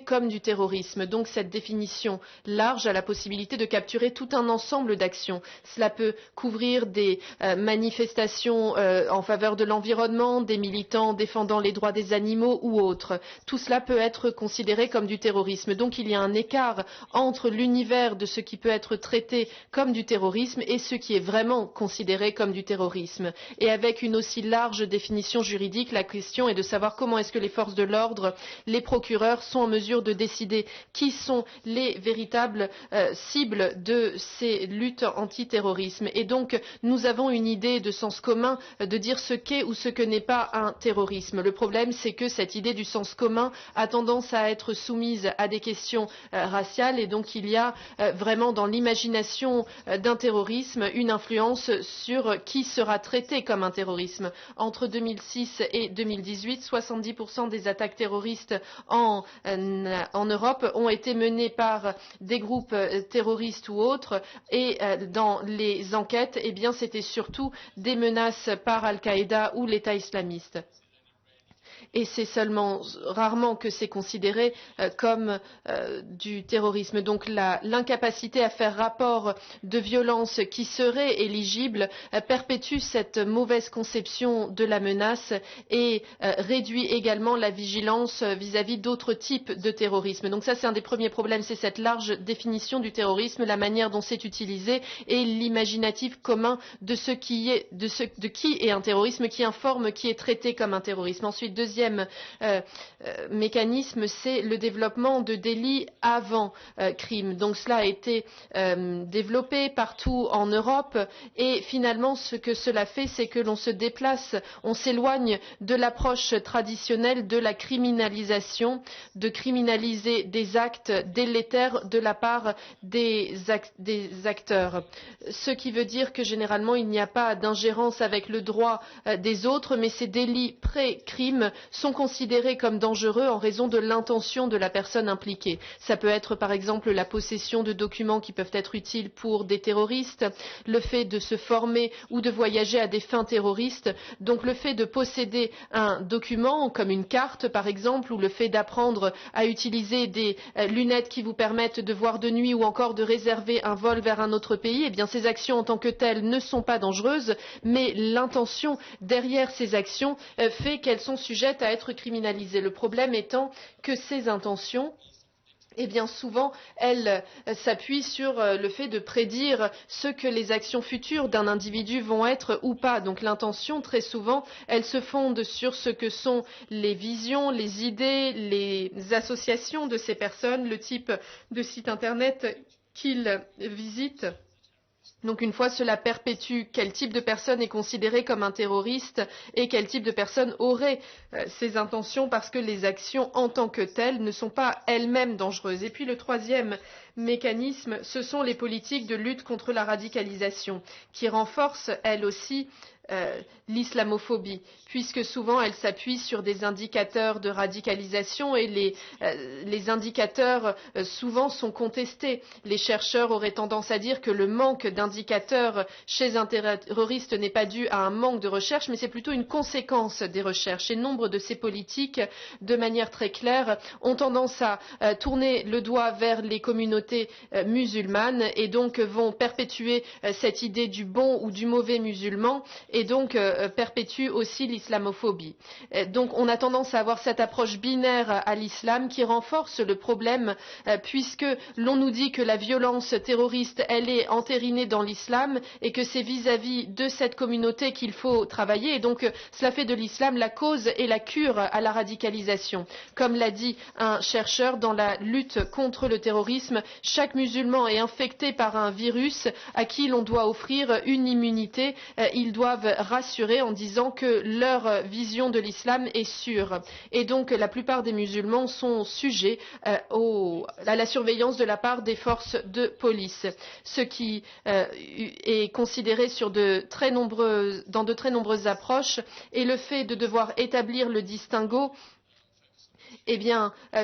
comme du terrorisme. Donc cette définition large a la possibilité de capturer tout un ensemble d'actions. Cela peut couvrir des manifestations en faveur de l'environnement, des militants défendant les droits des animaux ou autres. Tout cela peut être considéré comme du terrorisme. Donc il y a un écart entre l'univers de ce qui peut être traité comme du terrorisme et ce qui est vraiment considéré comme du terrorisme. Et avec une aussi large définition juridique, la question est de savoir comment est-ce que les forces de l'ordre, les procureurs sont en mesure de décider qui sont les véritables cibles de ces luttes antiterrorisme. Et donc nous avons une idée de sens commun de dire ce qu'est ou ce que n'est pas un terrorisme. Le problème, c'est que cette idée du sens commun a tendance à être soumise à des questions raciales et donc il y a vraiment dans l'imagination d'un terrorisme une influence sur qui sera traité comme un terrorisme. Entre 2006 et 2018, 70% des attaques terroristes en Europe ont été menées par des groupes terroristes ou autres et dans les enquêtes, eh bien, c'était surtout des menaces par Al-Qaïda ou l'État islamiste. Et c'est seulement rarement que c'est considéré comme du terrorisme. Donc l'incapacité à faire rapport de violence qui serait éligible perpétue cette mauvaise conception de la menace et réduit également la vigilance vis-à-vis d'autres types de terrorisme. Donc ça, c'est un des premiers problèmes, c'est cette large définition du terrorisme, la manière dont c'est utilisé et l'imaginatif commun de qui est un terrorisme, qui informe qui est traité comme un terrorisme. Ensuite, deuxième mécanisme, c'est le développement de délits avant crime. Donc cela a été développé partout en Europe et finalement ce que cela fait, c'est que l'on se déplace, on s'éloigne de l'approche traditionnelle de la criminalisation, de criminaliser des actes délétères de la part des acteurs. Ce qui veut dire que généralement il n'y a pas d'ingérence avec le droit des autres, mais ces délits pré-crime sont considérés comme dangereux en raison de l'intention de la personne impliquée. Ça peut être par exemple la possession de documents qui peuvent être utiles pour des terroristes, le fait de se former ou de voyager à des fins terroristes. Donc le fait de posséder un document comme une carte par exemple, ou le fait d'apprendre à utiliser des lunettes qui vous permettent de voir de nuit ou encore de réserver un vol vers un autre pays, eh bien ces actions en tant que telles ne sont pas dangereuses, mais l'intention derrière ces actions fait qu'elles sont sujettes à être criminalisées. Le problème étant que ces intentions eh bien souvent, elle s'appuie sur le fait de prédire ce que les actions futures d'un individu vont être ou pas. Donc l'intention, très souvent, elle se fonde sur ce que sont les visions, les idées, les associations de ces personnes, le type de site Internet qu'ils visitent. Donc une fois, cela perpétue quel type de personne est considéré comme un terroriste et quel type de personne aurait ces intentions parce que les actions en tant que telles ne sont pas elles-mêmes dangereuses. Et puis le troisième mécanisme, ce sont les politiques de lutte contre la radicalisation qui renforcent elles aussi l'islamophobie, puisque souvent elle s'appuie sur des indicateurs de radicalisation et les indicateurs souvent sont contestés. Les chercheurs auraient tendance à dire que le manque d'indicateurs chez un terroriste n'est pas dû à un manque de recherche, mais c'est plutôt une conséquence des recherches. Et nombre de ces politiques, de manière très claire, ont tendance à tourner le doigt vers les communautés musulmanes et donc vont perpétuer cette idée du bon ou du mauvais musulman et donc perpétue aussi l'islamophobie. Donc on a tendance à avoir cette approche binaire à l'islam qui renforce le problème puisque l'on nous dit que la violence terroriste elle est entérinée dans l'islam et que c'est vis-à-vis de cette communauté qu'il faut travailler et donc cela fait de l'islam la cause et la cure à la radicalisation. Comme l'a dit un chercheur dans la lutte contre le terrorisme, chaque musulman est infecté par un virus à qui l'on doit offrir une immunité. Ils doivent rassurer en disant que leur vision de l'islam est sûre. Et donc la plupart des musulmans sont sujets à la surveillance de la part des forces de police, ce qui est considéré dans de très nombreuses approches et le fait de devoir établir le distinguo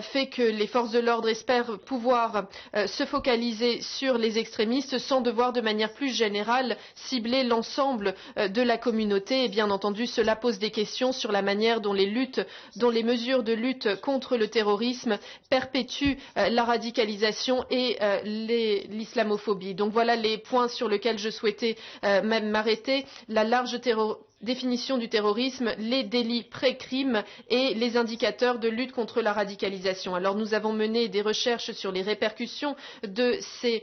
fait que les forces de l'ordre espèrent pouvoir se focaliser sur les extrémistes sans devoir de manière plus générale cibler l'ensemble de la communauté. Et bien entendu, cela pose des questions sur la manière dont les mesures de lutte contre le terrorisme perpétuent la radicalisation et l'islamophobie. Donc voilà les points sur lesquels je souhaitais m'arrêter. La large définition du terrorisme, les délits pré-crime et les indicateurs de lutte contre la radicalisation. Alors nous avons mené des recherches sur les répercussions de ces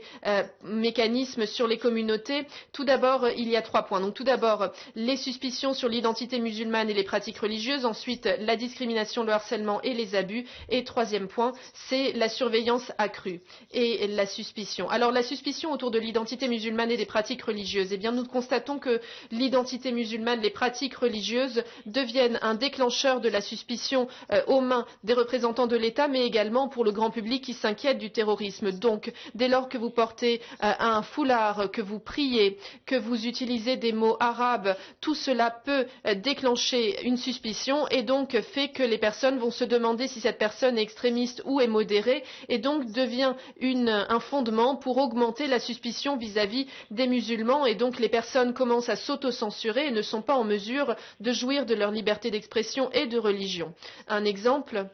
mécanismes sur les communautés. Tout d'abord, il y a 3 points. Donc tout d'abord, les suspicions sur l'identité musulmane et les pratiques religieuses. Ensuite, la discrimination, le harcèlement et les abus. Et troisième point, c'est la surveillance accrue et la suspicion. Alors la suspicion autour de l'identité musulmane et des pratiques religieuses. Eh bien, nous constatons que l'identité musulmane, les pratiques religieuses deviennent un déclencheur de la suspicion aux mains des représentants de l'État, mais également pour le grand public qui s'inquiète du terrorisme. Donc, dès lors que vous portez un foulard, que vous priez, que vous utilisez des mots arabes, tout cela peut déclencher une suspicion et donc fait que les personnes vont se demander si cette personne est extrémiste ou est modérée et donc devient un fondement pour augmenter la suspicion vis-à-vis des musulmans et donc les personnes commencent à s'autocensurer et ne sont pas en mesure de jouir de leur liberté d'expression et de religion. Un exemple,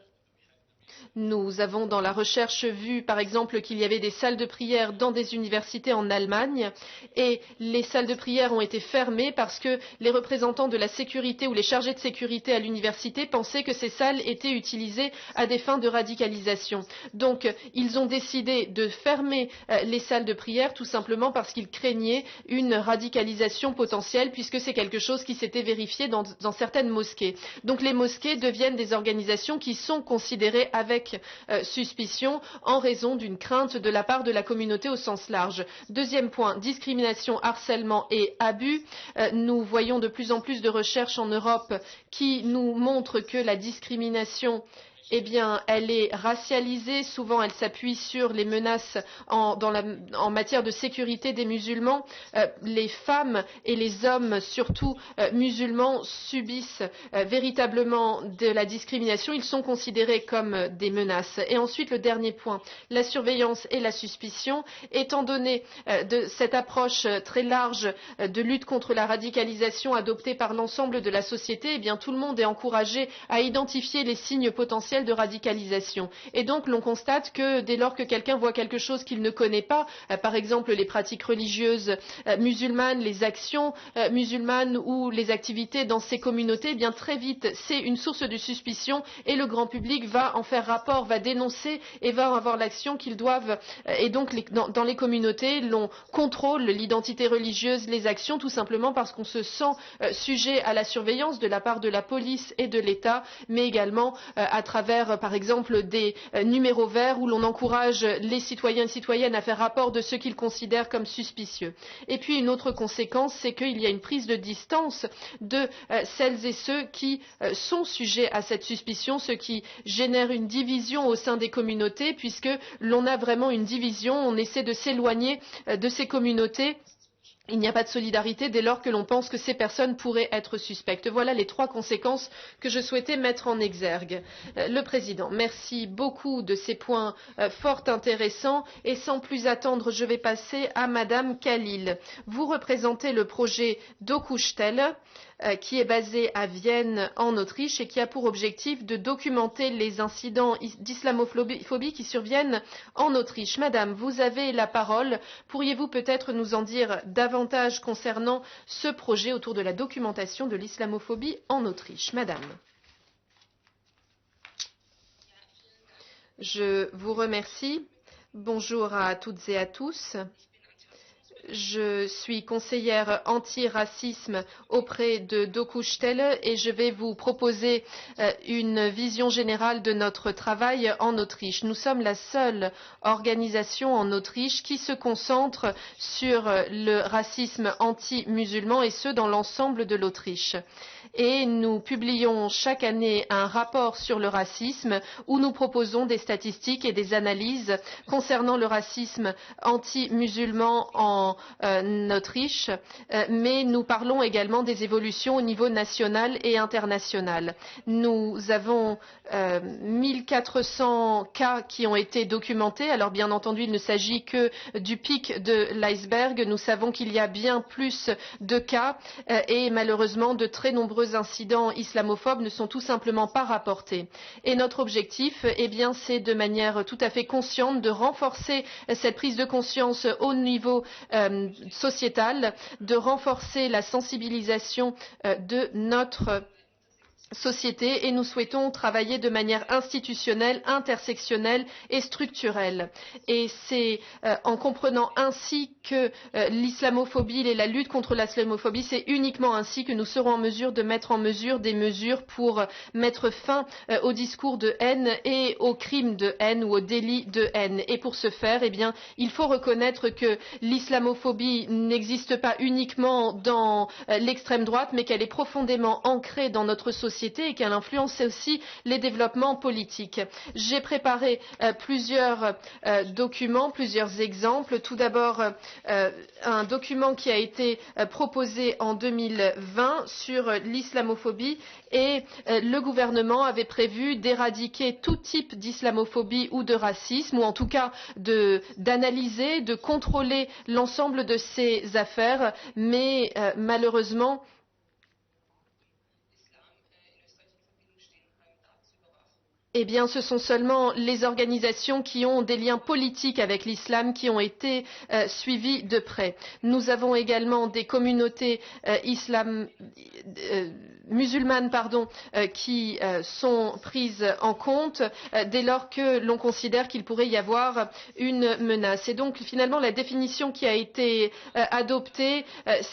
nous avons dans la recherche vu par exemple qu'il y avait des salles de prière dans des universités en Allemagne et les salles de prière ont été fermées parce que les représentants de la sécurité ou les chargés de sécurité à l'université pensaient que ces salles étaient utilisées à des fins de radicalisation. Donc ils ont décidé de fermer les salles de prière tout simplement parce qu'ils craignaient une radicalisation potentielle puisque c'est quelque chose qui s'était vérifié dans certaines mosquées. Donc les mosquées deviennent des organisations qui sont considérées avec suspicion en raison d'une crainte de la part de la communauté au sens large. Deuxième point, discrimination, harcèlement et abus. Nous voyons de plus en plus de recherches en Europe qui nous montrent que la discrimination elle est racialisée. Souvent, elle s'appuie sur les menaces en matière de sécurité des musulmans. Les femmes et les hommes, surtout musulmans, subissent véritablement de la discrimination. Ils sont considérés comme des menaces. Et ensuite, le dernier point, la surveillance et la suspicion. Étant donné de cette approche très large de lutte contre la radicalisation adoptée par l'ensemble de la société, tout le monde est encouragé à identifier les signes potentiels potentiel de radicalisation. Et donc l'on constate que dès lors que quelqu'un voit quelque chose qu'il ne connaît pas, par exemple les pratiques religieuses musulmanes, les actions musulmanes ou les activités dans ces communautés, eh bien très vite c'est une source de suspicion et le grand public va en faire rapport, va dénoncer et va avoir l'action qu'ils doivent. Et donc dans les communautés, l'on contrôle l'identité religieuse, les actions, tout simplement parce qu'on se sent sujet à la surveillance de la part de la police et de l'État, mais également à travers, par exemple, des numéros verts où l'on encourage les citoyens et citoyennes à faire rapport de ce qu'ils considèrent comme suspicieux. Et puis une autre conséquence, c'est qu'il y a une prise de distance de celles et ceux qui sont sujets à cette suspicion, ce qui génère une division au sein des communautés, puisque l'on a vraiment une division, on essaie de s'éloigner de ces communautés. Il n'y a pas de solidarité dès lors que l'on pense que ces personnes pourraient être suspectes. Voilà les trois conséquences que je souhaitais mettre en exergue. Le Président, merci beaucoup de ces points fort intéressants et sans plus attendre, je vais passer à Madame Khalil. Vous représentez le projet Dokushtel qui est basé à Vienne en Autriche et qui a pour objectif de documenter les incidents d'islamophobie qui surviennent en Autriche. Madame, vous avez la parole. Pourriez-vous peut-être nous en dire davantage concernant ce projet autour de la documentation de l'islamophobie en Autriche? Madame. Je vous remercie. Bonjour à toutes et à tous. Je suis conseillère anti-racisme auprès de Dokushtel et je vais vous proposer une vision générale de notre travail en Autriche. Nous sommes la seule organisation en Autriche qui se concentre sur le racisme anti-musulman et ce dans l'ensemble de l'Autriche. Et nous publions chaque année un rapport sur le racisme où nous proposons des statistiques et des analyses concernant le racisme anti-musulman en Autriche, mais nous parlons également des évolutions au niveau national et international. Nous avons 1400 cas qui ont été documentés. Alors bien entendu, il ne s'agit que du pic de l'iceberg. Nous savons qu'il y a bien plus de cas et malheureusement de très nombreux incidents islamophobes ne sont tout simplement pas rapportés. Et notre objectif, eh bien, c'est de manière tout à fait consciente de renforcer cette prise de conscience au niveau sociétal, de renforcer la sensibilisation de notre société et nous souhaitons travailler de manière institutionnelle, intersectionnelle et structurelle. Et c'est en comprenant ainsi que l'islamophobie et la lutte contre l'islamophobie, c'est uniquement ainsi que nous serons en mesure de mettre en mesure des mesures pour mettre fin au discours de haine et aux crimes de haine ou aux délits de haine. Et pour ce faire, eh bien, il faut reconnaître que l'islamophobie n'existe pas uniquement dans l'extrême droite, mais qu'elle est profondément ancrée dans notre société et qu'elle influence aussi les développements politiques. J'ai préparé plusieurs documents, plusieurs exemples. Tout d'abord, un document qui a été proposé en 2020 sur l'islamophobie et le gouvernement avait prévu d'éradiquer tout type d'islamophobie ou de racisme, ou en tout cas d'analyser, de contrôler l'ensemble de ces affaires, mais malheureusement, eh bien, ce sont seulement les organisations qui ont des liens politiques avec l'islam qui ont été suivies de près. Nous avons également des communautés musulmanes qui sont prises en compte dès lors que l'on considère qu'il pourrait y avoir une menace. Et donc, finalement, la définition qui a été adoptée,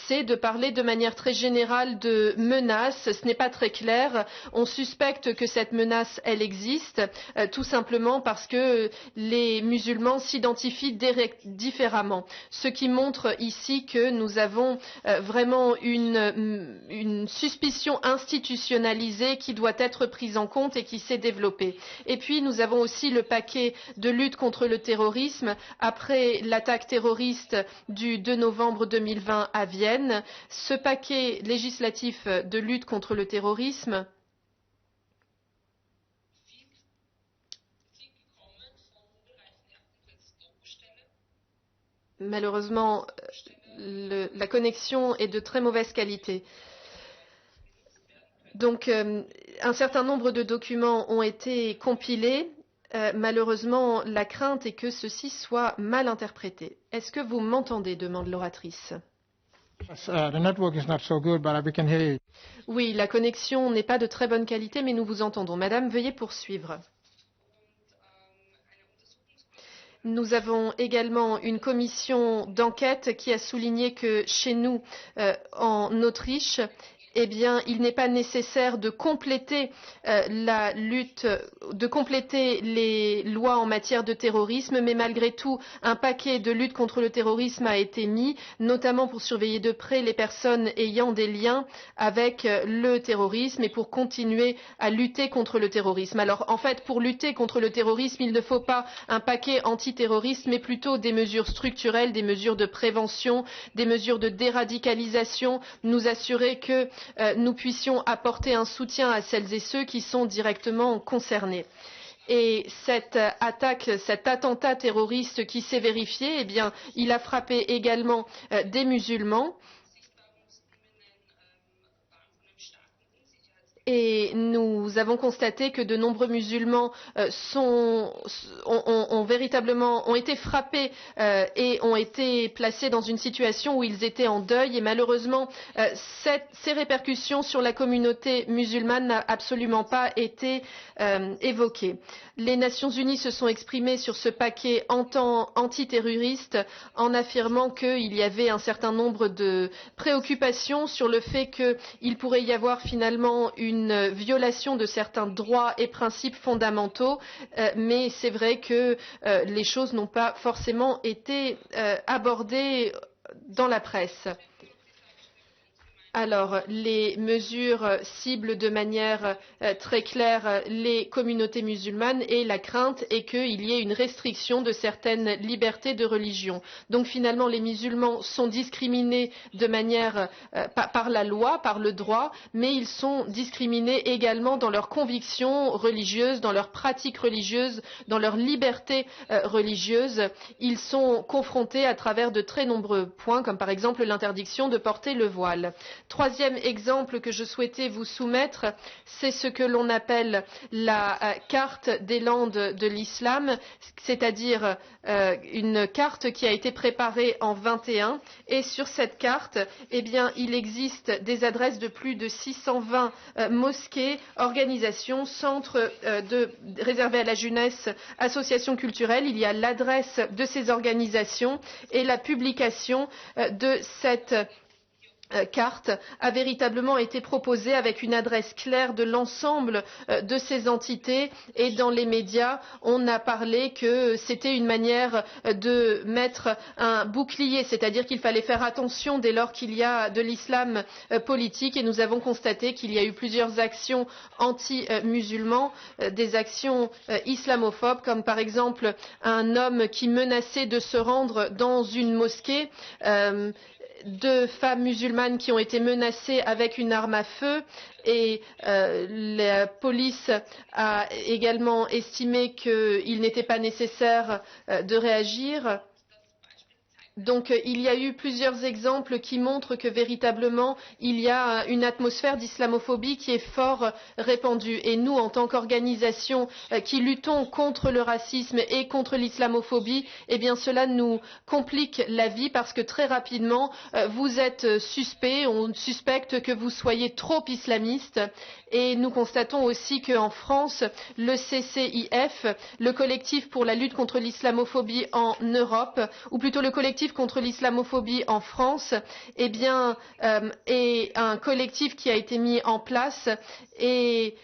c'est de parler de manière très générale de menace. Ce n'est pas très clair. On suspecte que cette menace, elle existe. Tout simplement parce que les musulmans s'identifient différemment. Ce qui montre ici que nous avons vraiment une suspicion institutionnalisée qui doit être prise en compte et qui s'est développée. Et puis nous avons aussi le paquet de lutte contre le terrorisme après l'attaque terroriste du 2 novembre 2020 à Vienne. Ce paquet législatif de lutte contre le terrorisme malheureusement, la connexion est de très mauvaise qualité. Donc, Un certain nombre de documents ont été compilés. Malheureusement, la crainte est que ceci soit mal interprété. Est-ce que vous m'entendez? Demande l'oratrice. The network is not so good, but we can hear you. Oui, la connexion n'est pas de très bonne qualité, mais nous vous entendons. Madame, veuillez poursuivre. Nous avons également une commission d'enquête qui a souligné que chez nous, en Autriche, eh bien, il n'est pas nécessaire de compléter la lutte, de compléter les lois en matière de terrorisme, mais malgré tout, un paquet de lutte contre le terrorisme a été mis, notamment pour surveiller de près les personnes ayant des liens avec le terrorisme et pour continuer à lutter contre le terrorisme. Alors, en fait, pour lutter contre le terrorisme, il ne faut pas un paquet antiterroriste, mais plutôt des mesures structurelles, des mesures de prévention, des mesures de déradicalisation, nous assurer que nous puissions apporter un soutien à celles et ceux qui sont directement concernés. Et cette attaque, cet attentat terroriste qui s'est vérifié, eh bien, il a frappé également des musulmans. Et nous avons constaté que de nombreux musulmans ont été frappés et ont été placés dans une situation où ils étaient en deuil. Et malheureusement, ces répercussions sur la communauté musulmane n'ont absolument pas été évoquées. Les Nations Unies se sont exprimées sur ce paquet antiterroriste en affirmant qu'il y avait un certain nombre de préoccupations sur le fait qu'il pourrait y avoir finalement une violation de certains droits et principes fondamentaux, mais c'est vrai que les choses n'ont pas forcément été abordées dans la presse. Alors, les mesures ciblent de manière très claire les communautés musulmanes et la crainte est qu'il y ait une restriction de certaines libertés de religion. Donc finalement, les musulmans sont discriminés de manière par la loi, par le droit, mais ils sont discriminés également dans leurs convictions religieuses, dans leurs pratiques religieuses, dans leur liberté religieuse. Ils sont confrontés à travers de très nombreux points, comme par exemple l'interdiction de porter le voile. Troisième exemple que je souhaitais vous soumettre, c'est ce que l'on appelle la carte des landes de l'islam, c'est-à-dire une carte qui a été préparée en 21. Et sur cette carte, eh bien, il existe des adresses de plus de 620 mosquées, organisations, centres réservés à la jeunesse, associations culturelles. Il y a l'adresse de ces organisations et la publication de cette carte a véritablement été proposée avec une adresse claire de l'ensemble de ces entités et dans les médias, on a parlé que c'était une manière de mettre un bouclier, c'est-à-dire qu'il fallait faire attention dès lors qu'il y a de l'islam politique et nous avons constaté qu'il y a eu plusieurs actions anti-musulmans, des actions islamophobes comme par exemple un homme qui menaçait de se rendre dans une mosquée, deux femmes musulmanes qui ont été menacées avec une arme à feu et la police a également estimé qu'il n'était pas nécessaire de réagir. Donc il y a eu plusieurs exemples qui montrent que véritablement il y a une atmosphère d'islamophobie qui est fort répandue. Et nous, en tant qu'organisation qui luttons contre le racisme et contre l'islamophobie, eh bien cela nous complique la vie parce que très rapidement vous êtes suspect, on suspecte que vous soyez trop islamiste. Et nous constatons aussi qu'en France, le CCIF, le collectif pour la lutte contre l'islamophobie en Europe, ou plutôt le collectif contre l'islamophobie en France, eh bien, est un collectif qui a été mis en place et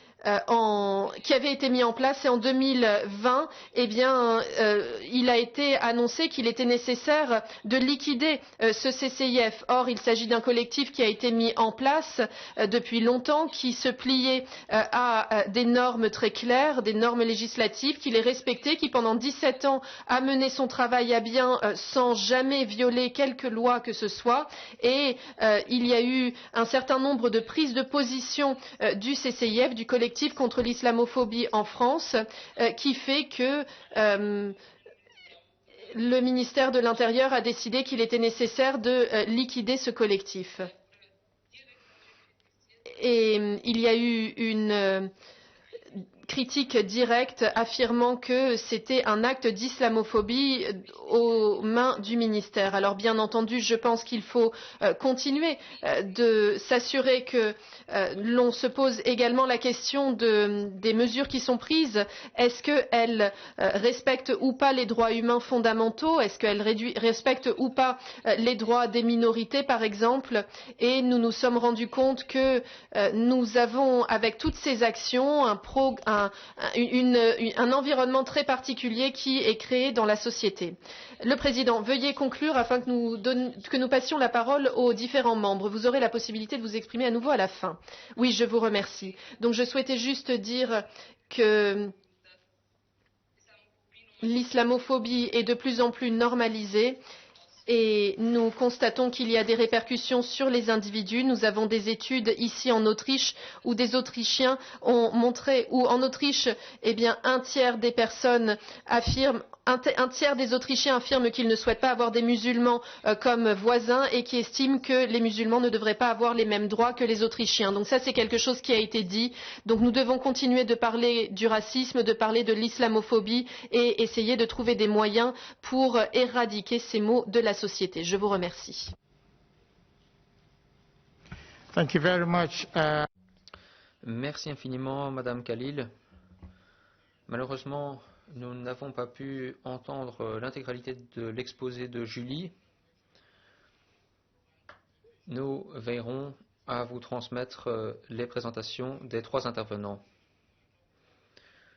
qui avait été mis en place et en 2020, eh bien, il a été annoncé qu'il était nécessaire de liquider ce CCIF. Or, il s'agit d'un collectif qui a été mis en place depuis longtemps, qui se pliait à des normes très claires, des normes législatives, qui les respectait, qui pendant 17 ans a mené son travail à bien sans jamais violer quelque loi que ce soit. Et il y a eu un certain nombre de prises de position du CCIF, du collectif contre l'islamophobie en France, qui fait que le ministère de l'Intérieur a décidé qu'il était nécessaire de liquider ce collectif. et il y a eu une critique directe affirmant que c'était un acte d'islamophobie aux mains du ministère. Alors bien entendu, je pense qu'il faut continuer de s'assurer que l'on se pose également la question des mesures qui sont prises. Est-ce qu'elles respectent ou pas les droits humains fondamentaux? Est-ce qu'elles respectent ou pas les droits des minorités, par exemple? Et nous nous sommes rendus compte que nous avons, avec toutes ces actions, un environnement très particulier qui est créé dans la société. Le Président, veuillez conclure afin que nous passions la parole aux différents membres. Vous aurez la possibilité de vous exprimer à nouveau à la fin. Oui, je vous remercie. Donc je souhaitais juste dire que l'islamophobie est de plus en plus normalisée. Et nous constatons qu'il y a des répercussions sur les individus. Nous avons des études ici en Autriche où des Autrichiens ont montré, ou en Autriche, eh bien, un tiers des Autrichiens affirment qu'ils ne souhaitent pas avoir des musulmans comme voisins et qui estiment que les musulmans ne devraient pas avoir les mêmes droits que les Autrichiens. Donc ça, c'est quelque chose qui a été dit. Donc nous devons continuer de parler du racisme, de parler de l'islamophobie et essayer de trouver des moyens pour éradiquer ces maux de la société. Je vous remercie. Thank you very much. Merci infiniment, Madame Khalil. Malheureusement, nous n'avons pas pu entendre l'intégralité de l'exposé de Julie. Nous veillerons à vous transmettre les présentations des trois intervenants.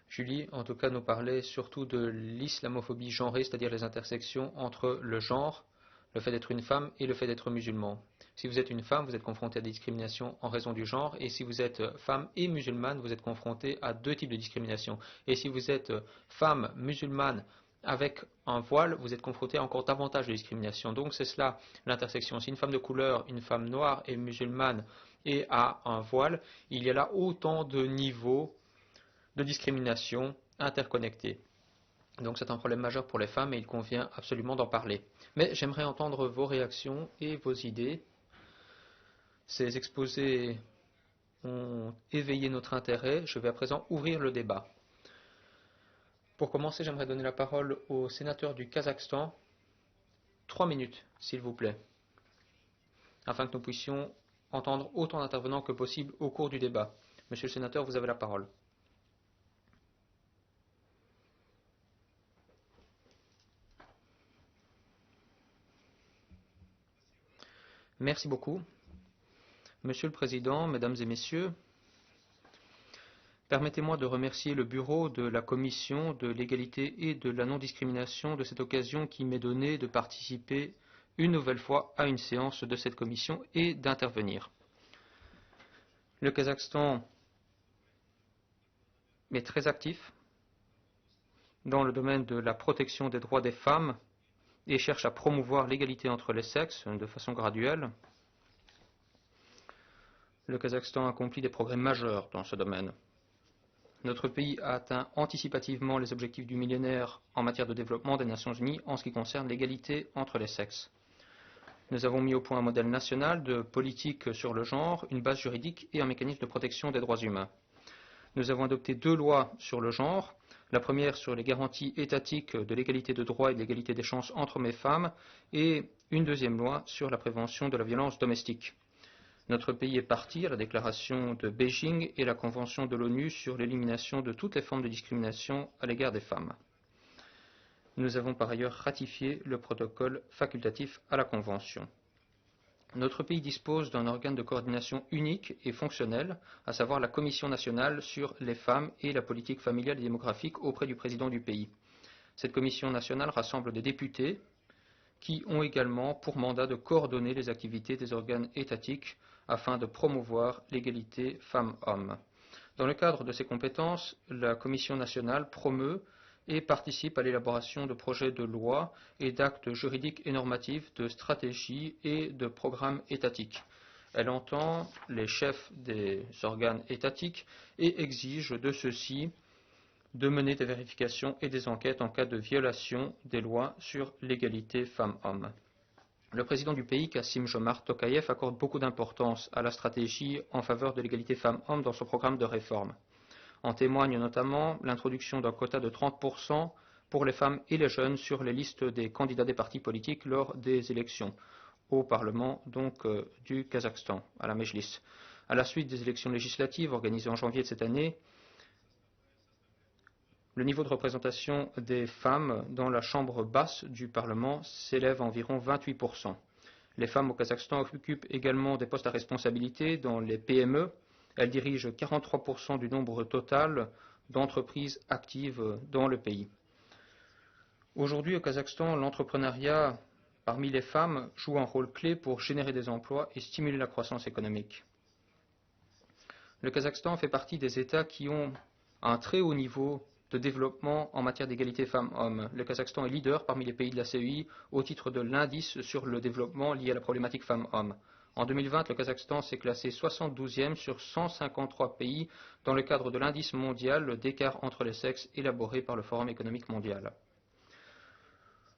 Julie, en tout cas, nous parlait surtout de l'islamophobie genrée, c'est-à-dire les intersections entre le genre, le fait d'être une femme et le fait d'être musulman. Si vous êtes une femme, vous êtes confronté à des discriminations en raison du genre, et si vous êtes femme et musulmane, vous êtes confronté à deux types de discrimination. Et si vous êtes femme musulmane avec un voile, vous êtes confronté à encore davantage de discrimination. Donc c'est cela l'intersection. Si une femme de couleur, une femme noire et musulmane et a un voile, il y a là autant de niveaux de discrimination interconnectés. Donc c'est un problème majeur pour les femmes et il convient absolument d'en parler. Mais j'aimerais entendre vos réactions et vos idées. Ces exposés ont éveillé notre intérêt. Je vais à présent ouvrir le débat. Pour commencer, j'aimerais donner la parole au sénateur du Kazakhstan. 3 minutes, s'il vous plaît, afin que nous puissions entendre autant d'intervenants que possible au cours du débat. Monsieur le sénateur, vous avez la parole. Merci beaucoup. Monsieur le Président, Mesdames et Messieurs, permettez-moi de remercier le Bureau de la Commission de l'égalité et de la non-discrimination de cette occasion qui m'est donnée de participer une nouvelle fois à une séance de cette commission et d'intervenir. Le Kazakhstan est très actif dans le domaine de la protection des droits des femmes et cherche à promouvoir l'égalité entre les sexes de façon graduelle. Le Kazakhstan accomplit des progrès majeurs dans ce domaine. Notre pays a atteint anticipativement les objectifs du millénaire en matière de développement des Nations Unies en ce qui concerne l'égalité entre les sexes. Nous avons mis au point un modèle national de politique sur le genre, une base juridique et un mécanisme de protection des droits humains. Nous avons adopté 2 lois sur le genre, la première sur les garanties étatiques de l'égalité de droits et de l'égalité des chances entre hommes et femmes, et une deuxième loi sur la prévention de la violence domestique. Notre pays est parti à la déclaration de Beijing et la convention de l'ONU sur l'élimination de toutes les formes de discrimination à l'égard des femmes. Nous avons par ailleurs ratifié le protocole facultatif à la convention. Notre pays dispose d'un organe de coordination unique et fonctionnel, à savoir la Commission nationale sur les femmes et la politique familiale et démographique auprès du président du pays. Cette commission nationale rassemble des députés qui ont également pour mandat de coordonner les activités des organes étatiques afin de promouvoir l'égalité femmes-hommes. Dans le cadre de ces compétences, la Commission nationale promeut et participe à l'élaboration de projets de loi et d'actes juridiques et normatifs, de stratégies et de programmes étatiques. Elle entend les chefs des organes étatiques et exige de ceux-ci de mener des vérifications et des enquêtes en cas de violation des lois sur l'égalité femmes-hommes. Le président du pays, Kassim-Jomart Tokayev, accorde beaucoup d'importance à la stratégie en faveur de l'égalité femmes-hommes dans son programme de réforme. En témoigne notamment l'introduction d'un quota de 30% pour les femmes et les jeunes sur les listes des candidats des partis politiques lors des élections au Parlement du Kazakhstan, à la Mejlis. À la suite des élections législatives organisées en janvier de cette année, le niveau de représentation des femmes dans la chambre basse du Parlement s'élève à environ 28%. Les femmes au Kazakhstan occupent également des postes à responsabilité dans les PME. Elles dirigent 43% du nombre total d'entreprises actives dans le pays. Aujourd'hui, au Kazakhstan, l'entrepreneuriat parmi les femmes joue un rôle clé pour générer des emplois et stimuler la croissance économique. Le Kazakhstan fait partie des États qui ont un très haut niveau de développement en matière d'égalité femmes-hommes. Le Kazakhstan est leader parmi les pays de la CEI au titre de l'indice sur le développement lié à la problématique femmes-hommes. En 2020, le Kazakhstan s'est classé 72e sur 153 pays dans le cadre de l'indice mondial d'écart entre les sexes élaboré par le Forum économique mondial.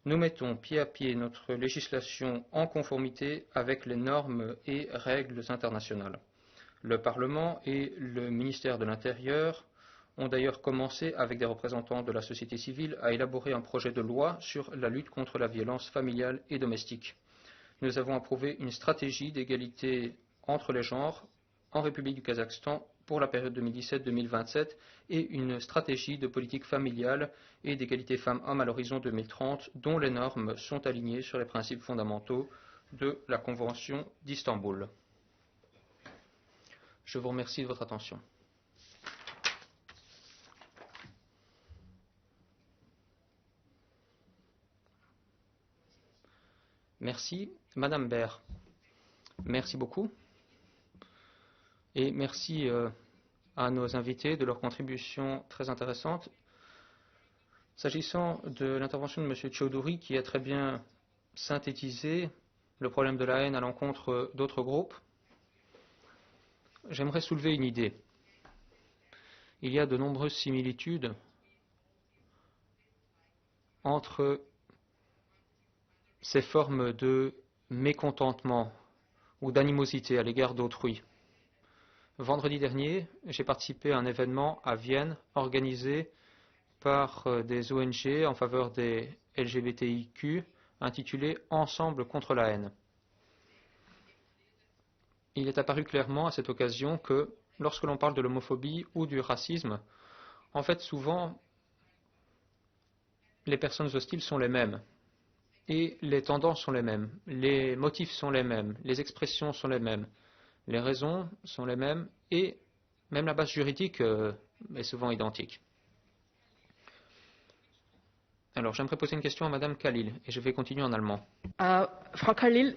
Nous mettons pied à pied notre législation en conformité avec les normes et règles internationales. Le Parlement et le ministère de l'Intérieur ont d'ailleurs commencé, avec des représentants de la société civile, à élaborer un projet de loi sur la lutte contre la violence familiale et domestique. Nous avons approuvé une stratégie d'égalité entre les genres en République du Kazakhstan pour la période 2017-2027 et une stratégie de politique familiale et d'égalité femmes-hommes à l'horizon 2030 dont les normes sont alignées sur les principes fondamentaux de la Convention d'Istanbul. Je vous remercie de votre attention. Merci. Madame Baer, merci beaucoup. Et merci à nos invités de leur contribution très intéressante. S'agissant de l'intervention de M. Chowdhury, qui a très bien synthétisé le problème de la haine à l'encontre d'autres groupes, j'aimerais soulever une idée. Il y a de nombreuses similitudes entre ces formes de mécontentement ou d'animosité à l'égard d'autrui. Vendredi dernier, j'ai participé à un événement à Vienne organisé par des ONG en faveur des LGBTIQ intitulé Ensemble contre la haine. Il est apparu clairement à cette occasion que lorsque l'on parle de l'homophobie ou du racisme, en fait souvent les personnes hostiles sont les mêmes et les tendances sont les mêmes, les motifs sont les mêmes, les expressions sont les mêmes. Les raisons sont les mêmes et même la base juridique est souvent identique. Alors, j'aimerais poser une question à Madame Khalil et je vais continuer en allemand. Frau Khalil.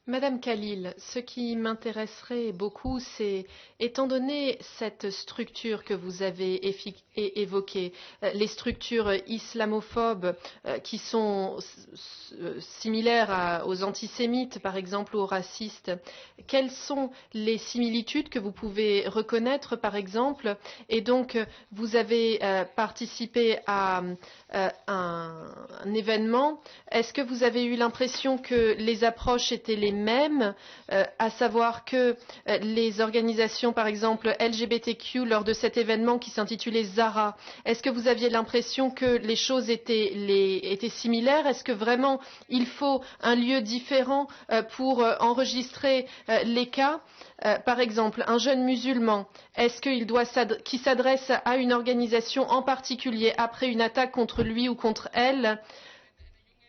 Madame Khalil, ce qui m'intéresserait beaucoup, c'est, étant donné cette structure que vous avez évoquée, les structures islamophobes qui sont similaires aux antisémites, par exemple, ou aux racistes, quelles sont les similitudes que vous pouvez reconnaître, par exemple? Et donc, vous avez participé à un événement. Est-ce que vous avez eu l'impression que les approches étaient les mêmes, à savoir que les organisations, par exemple LGBTQ, lors de cet événement qui s'intitulait Zara, est-ce que vous aviez l'impression que les choses étaient similaires? Est-ce que vraiment il faut un lieu différent pour enregistrer les cas? Par exemple, un jeune musulman, est-ce qu'il s'adresse à une organisation en particulier après une attaque contre lui ou contre elle?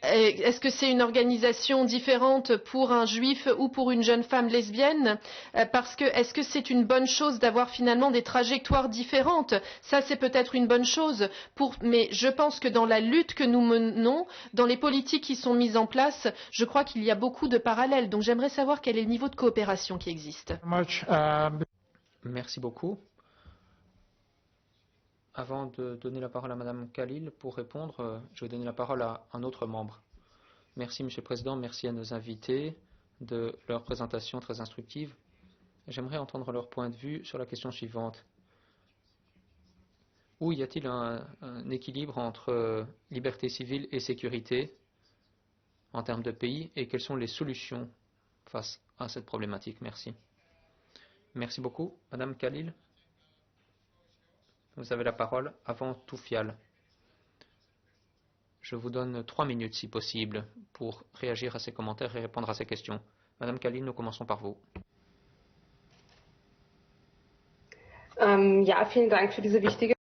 Est-ce que c'est une organisation différente pour un juif ou pour une jeune femme lesbienne? Parce que est-ce que c'est une bonne chose d'avoir finalement des trajectoires différentes? Ça, c'est peut-être une bonne chose. Mais je pense que dans la lutte que nous menons, dans les politiques qui sont mises en place, je crois qu'il y a beaucoup de parallèles. Donc j'aimerais savoir quel est le niveau de coopération qui existe. Merci beaucoup. Avant de donner la parole à Madame Khalil pour répondre, je vais donner la parole à un autre membre. Merci Monsieur le Président, merci à nos invités de leur présentation très instructive. J'aimerais entendre leur point de vue sur la question suivante. Où y a-t-il un équilibre entre liberté civile et sécurité en termes de pays et quelles sont les solutions face à cette problématique. Merci. Merci beaucoup. Madame Khalil, vous avez la parole avant Toufial. Je vous donne 3 minutes si possible pour réagir à ces commentaires et répondre à ces questions. Madame Khalil, nous commençons par vous. Ja, vielen Dank für diese wichtige.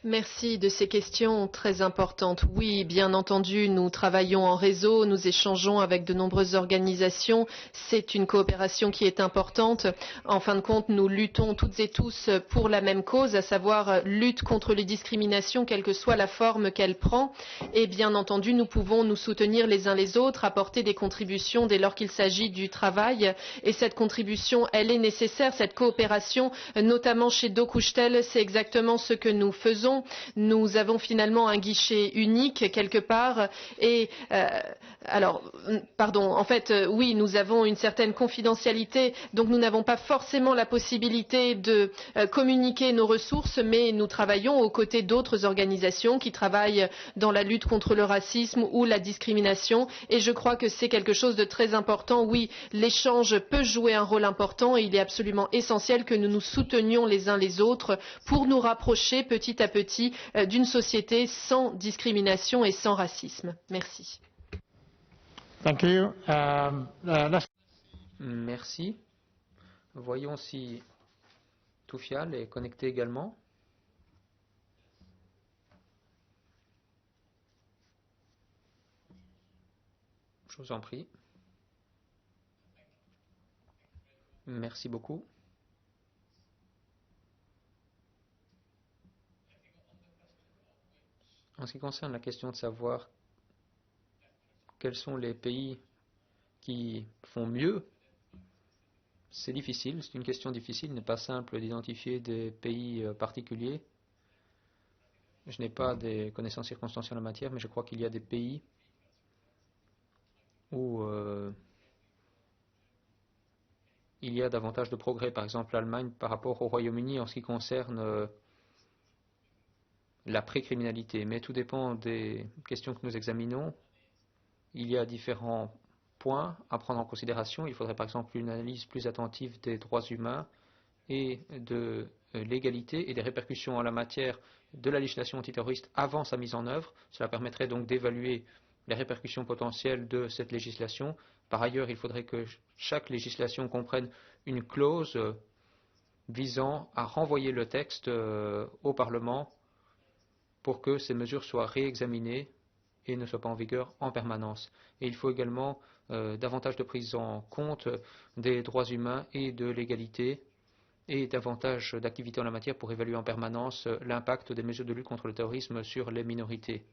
Merci de ces questions très importantes. Oui, bien entendu, nous travaillons en réseau, nous échangeons avec de nombreuses organisations. C'est une coopération qui est importante. En fin de compte, nous luttons toutes et tous pour la même cause, à savoir lutte contre les discriminations, quelle que soit la forme qu'elle prend. Et bien entendu, nous pouvons nous soutenir les uns les autres, apporter des contributions dès lors qu'il s'agit du travail. Et cette contribution, elle est nécessaire, cette coopération, notamment chez Dokushtel, c'est exactement ce que nous faisons. Nous avons finalement un guichet unique quelque part et oui, nous avons une certaine confidentialité, donc nous n'avons pas forcément la possibilité de communiquer nos ressources, mais nous travaillons aux côtés d'autres organisations qui travaillent dans la lutte contre le racisme ou la discrimination et je crois que c'est quelque chose de très important. Oui, l'échange peut jouer un rôle important et il est absolument essentiel que nous nous soutenions les uns les autres pour nous rapprocher petit à petit d'une société sans discrimination et sans racisme. Merci. Thank you. Merci. Voyons si Toufial est connecté également. Je vous en prie. Merci beaucoup. En ce qui concerne la question de savoir quels sont les pays qui font mieux, c'est difficile, c'est une question difficile, il n'est pas simple d'identifier des pays particuliers. Je n'ai pas des connaissances circonstancielles en la matière, mais je crois qu'il y a des pays où il y a davantage de progrès. Par exemple, l'Allemagne par rapport au Royaume-Uni en ce qui concerne la précriminalité, mais tout dépend des questions que nous examinons. Il y a différents points à prendre en considération. Il faudrait par exemple une analyse plus attentive des droits humains et de l'égalité et des répercussions en la matière de la législation antiterroriste avant sa mise en œuvre. Cela permettrait donc d'évaluer les répercussions potentielles de cette législation. Par ailleurs, il faudrait que chaque législation comprenne une clause visant à renvoyer le texte au Parlement pour que ces mesures soient réexaminées et ne soient pas en vigueur en permanence. Et il faut également davantage de prise en compte des droits humains et de l'égalité et davantage d'activités en la matière pour évaluer en permanence l'impact des mesures de lutte contre le terrorisme sur les minorités.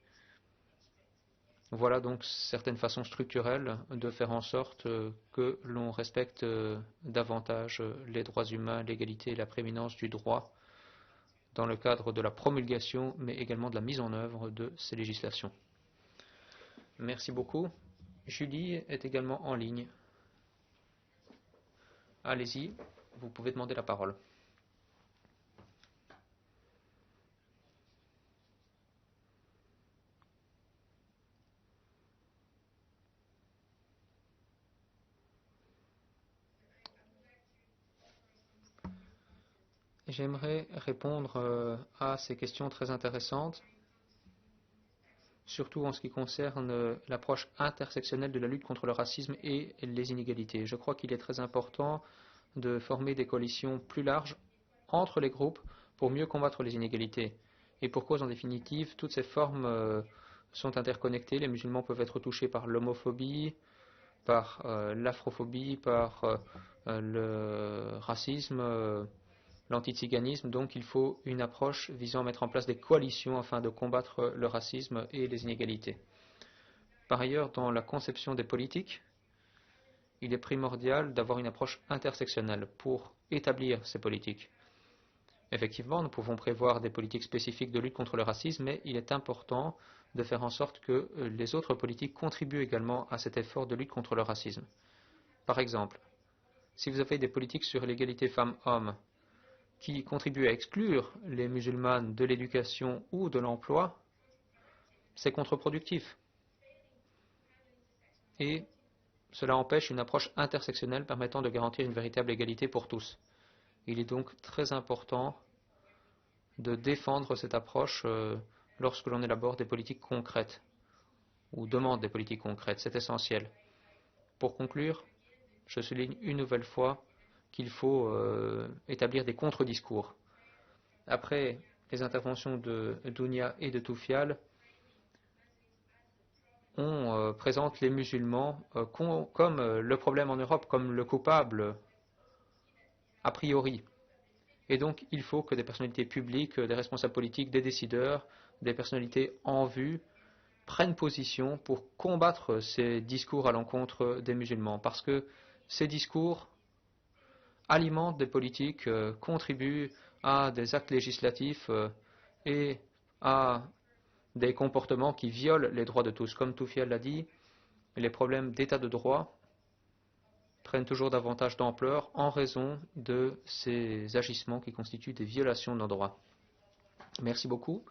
Voilà donc certaines façons structurelles de faire en sorte que l'on respecte davantage les droits humains, l'égalité et la prééminence du droit dans le cadre de la promulgation, mais également de la mise en œuvre de ces législations. Merci beaucoup. Julie est également en ligne. Allez-y, vous pouvez demander la parole. J'aimerais répondre à ces questions très intéressantes, surtout en ce qui concerne l'approche intersectionnelle de la lutte contre le racisme et les inégalités. Je crois qu'il est très important de former des coalitions plus larges entre les groupes pour mieux combattre les inégalités. Et pour cause, en définitive, toutes ces formes sont interconnectées. Les musulmans peuvent être touchés par l'homophobie, par l'afrophobie, par le racisme, l'antiziganisme. Donc il faut une approche visant à mettre en place des coalitions afin de combattre le racisme et les inégalités. Par ailleurs, dans la conception des politiques, il est primordial d'avoir une approche intersectionnelle pour établir ces politiques. Effectivement, nous pouvons prévoir des politiques spécifiques de lutte contre le racisme, mais il est important de faire en sorte que les autres politiques contribuent également à cet effort de lutte contre le racisme. Par exemple, si vous avez des politiques sur l'égalité femmes-hommes qui contribuent à exclure les musulmanes de l'éducation ou de l'emploi, c'est contre-productif. et cela empêche une approche intersectionnelle permettant de garantir une véritable égalité pour tous. Il est donc très important de défendre cette approche lorsque l'on élabore des politiques concrètes ou demande des politiques concrètes. C'est essentiel. Pour conclure, je souligne une nouvelle fois qu'il faut établir des contre-discours. Après les interventions de Dounia et de Toufial, on présente les musulmans comme le problème en Europe, comme le coupable a priori. Et donc, il faut que des personnalités publiques, des responsables politiques, des décideurs, des personnalités en vue prennent position pour combattre ces discours à l'encontre des musulmans. Parce que ces discours alimentent des politiques, contribuent à des actes législatifs et à des comportements qui violent les droits de tous. Comme Toufial l'a dit, les problèmes d'état de droit prennent toujours davantage d'ampleur en raison de ces agissements qui constituent des violations de nos droits. Merci beaucoup.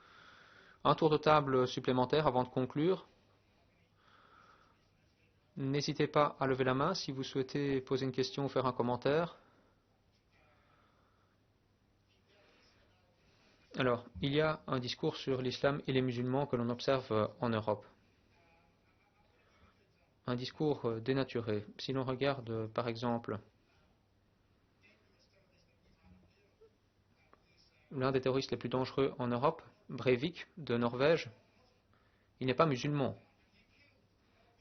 Un tour de table supplémentaire avant de conclure. N'hésitez pas à lever la main si vous souhaitez poser une question ou faire un commentaire. Alors, il y a un discours sur l'islam et les musulmans que l'on observe en Europe. Un discours dénaturé. Si l'on regarde, par exemple, l'un des terroristes les plus dangereux en Europe, Breivik, de Norvège, il n'est pas musulman.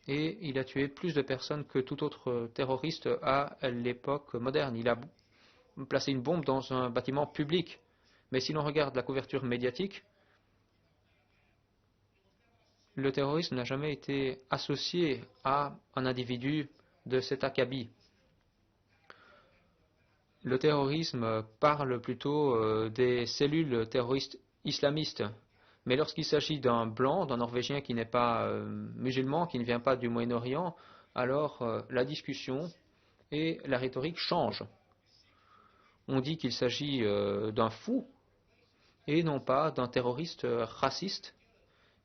Et il a tué plus de personnes que tout autre terroriste à l'époque moderne. Il a placé une bombe dans un bâtiment public. Mais si l'on regarde la couverture médiatique, le terrorisme n'a jamais été associé à un individu de cet acabit. Le terrorisme parle plutôt des cellules terroristes islamistes. Mais lorsqu'il s'agit d'un blanc, d'un Norvégien qui n'est pas musulman, qui ne vient pas du Moyen-Orient, alors la discussion et la rhétorique changent. On dit qu'il s'agit d'un fou et non pas d'un terroriste raciste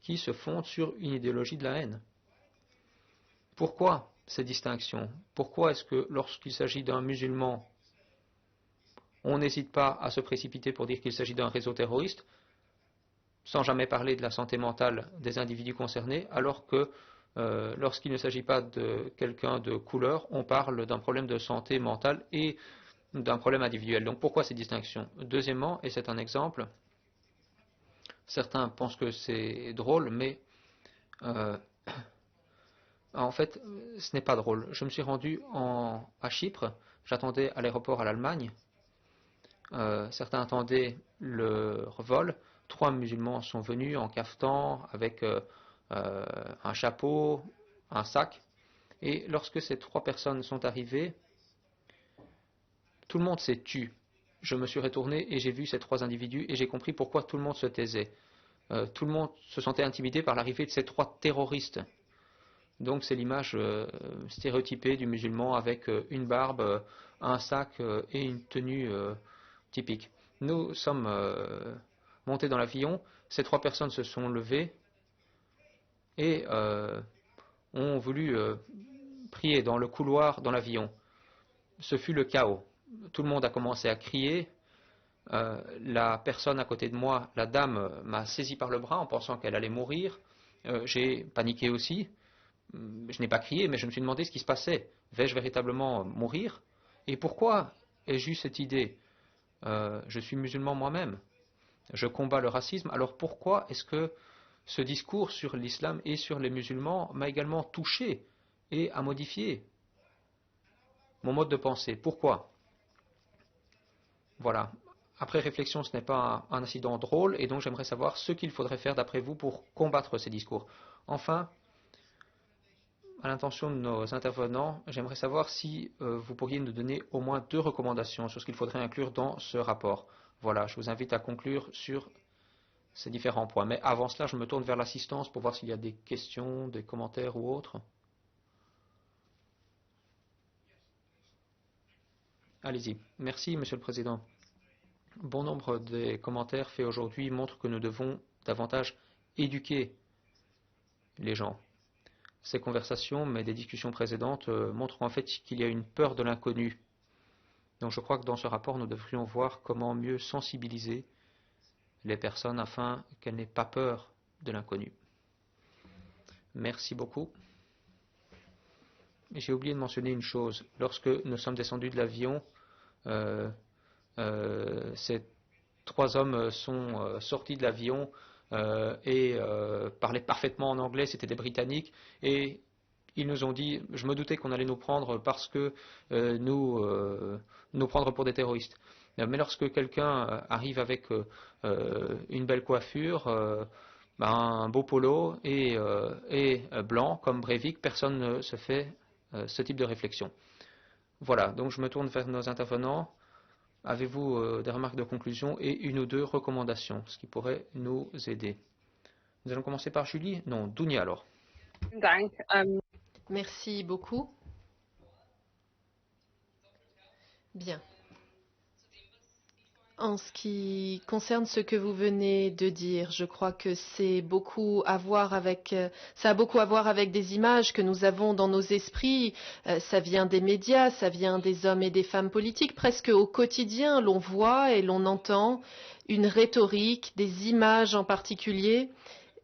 qui se fonde sur une idéologie de la haine. Pourquoi ces distinctions? Pourquoi est-ce que lorsqu'il s'agit d'un musulman, on n'hésite pas à se précipiter pour dire qu'il s'agit d'un réseau terroriste, sans jamais parler de la santé mentale des individus concernés, alors que lorsqu'il ne s'agit pas de quelqu'un de couleur, on parle d'un problème de santé mentale et d'un problème individuel. Donc pourquoi ces distinctions? Deuxièmement, et c'est un exemple, certains pensent que c'est drôle, mais en fait, ce n'est pas drôle. Je me suis rendu à Chypre, j'attendais à l'aéroport à l'Allemagne, certains attendaient leur vol, 3 musulmans sont venus en caftan, avec un chapeau, un sac, et lorsque ces 3 personnes sont arrivées, tout le monde s'est tu. Je me suis retourné et j'ai vu ces 3 individus et j'ai compris pourquoi tout le monde se taisait. Tout le monde se sentait intimidé par l'arrivée de ces 3 terroristes. Donc c'est l'image stéréotypée du musulman avec une barbe, un sac et une tenue typique. Nous sommes montés dans l'avion, ces 3 personnes se sont levées et ont voulu prier dans le couloir dans l'avion. Ce fut le chaos. Tout le monde a commencé à crier. La personne à côté de moi, la dame, m'a saisi par le bras en pensant qu'elle allait mourir. J'ai paniqué aussi. Je n'ai pas crié, mais je me suis demandé ce qui se passait. Vais-je véritablement mourir? Et pourquoi ai-je eu cette idée? Je suis musulman moi-même. Je combats le racisme. Alors pourquoi est-ce que ce discours sur l'islam et sur les musulmans m'a également touché et a modifié mon mode de pensée? Pourquoi? Voilà. Après réflexion, ce n'est pas un incident drôle, et donc j'aimerais savoir ce qu'il faudrait faire d'après vous pour combattre ces discours. Enfin, à l'intention de nos intervenants, j'aimerais savoir si vous pourriez nous donner au moins 2 recommandations sur ce qu'il faudrait inclure dans ce rapport. Voilà, je vous invite à conclure sur ces différents points. Mais avant cela, je me tourne vers l'assistance pour voir s'il y a des questions, des commentaires ou autres. Allez-y. Merci, Monsieur le Président. Bon nombre des commentaires faits aujourd'hui montrent que nous devons davantage éduquer les gens. Ces conversations, mais des discussions précédentes, montrent en fait qu'il y a une peur de l'inconnu. Donc je crois que dans ce rapport, nous devrions voir comment mieux sensibiliser les personnes afin qu'elles n'aient pas peur de l'inconnu. Merci beaucoup. J'ai oublié de mentionner une chose. Lorsque nous sommes descendus de l'avion, ces 3 hommes sont sortis de l'avion et parlaient parfaitement en anglais, c'était des Britanniques, et ils nous ont dit, je me doutais qu'on allait nous prendre parce que nous prendre pour des terroristes. Mais lorsque quelqu'un arrive avec une belle coiffure, un beau polo et blanc comme Breivik, personne ne se fait ce type de réflexion. Voilà, donc je me tourne vers nos intervenants. Avez-vous des remarques de conclusion et 1 ou 2 recommandations, ce qui pourrait nous aider? Nous allons commencer par Julie. Non, Dounia alors. Merci beaucoup. Bien. En ce qui concerne ce que vous venez de dire, je crois que ça a beaucoup à voir avec des images que nous avons dans nos esprits. Ça vient des médias, ça vient des hommes et des femmes politiques. Presque au quotidien, l'on voit et l'on entend une rhétorique, des images en particulier.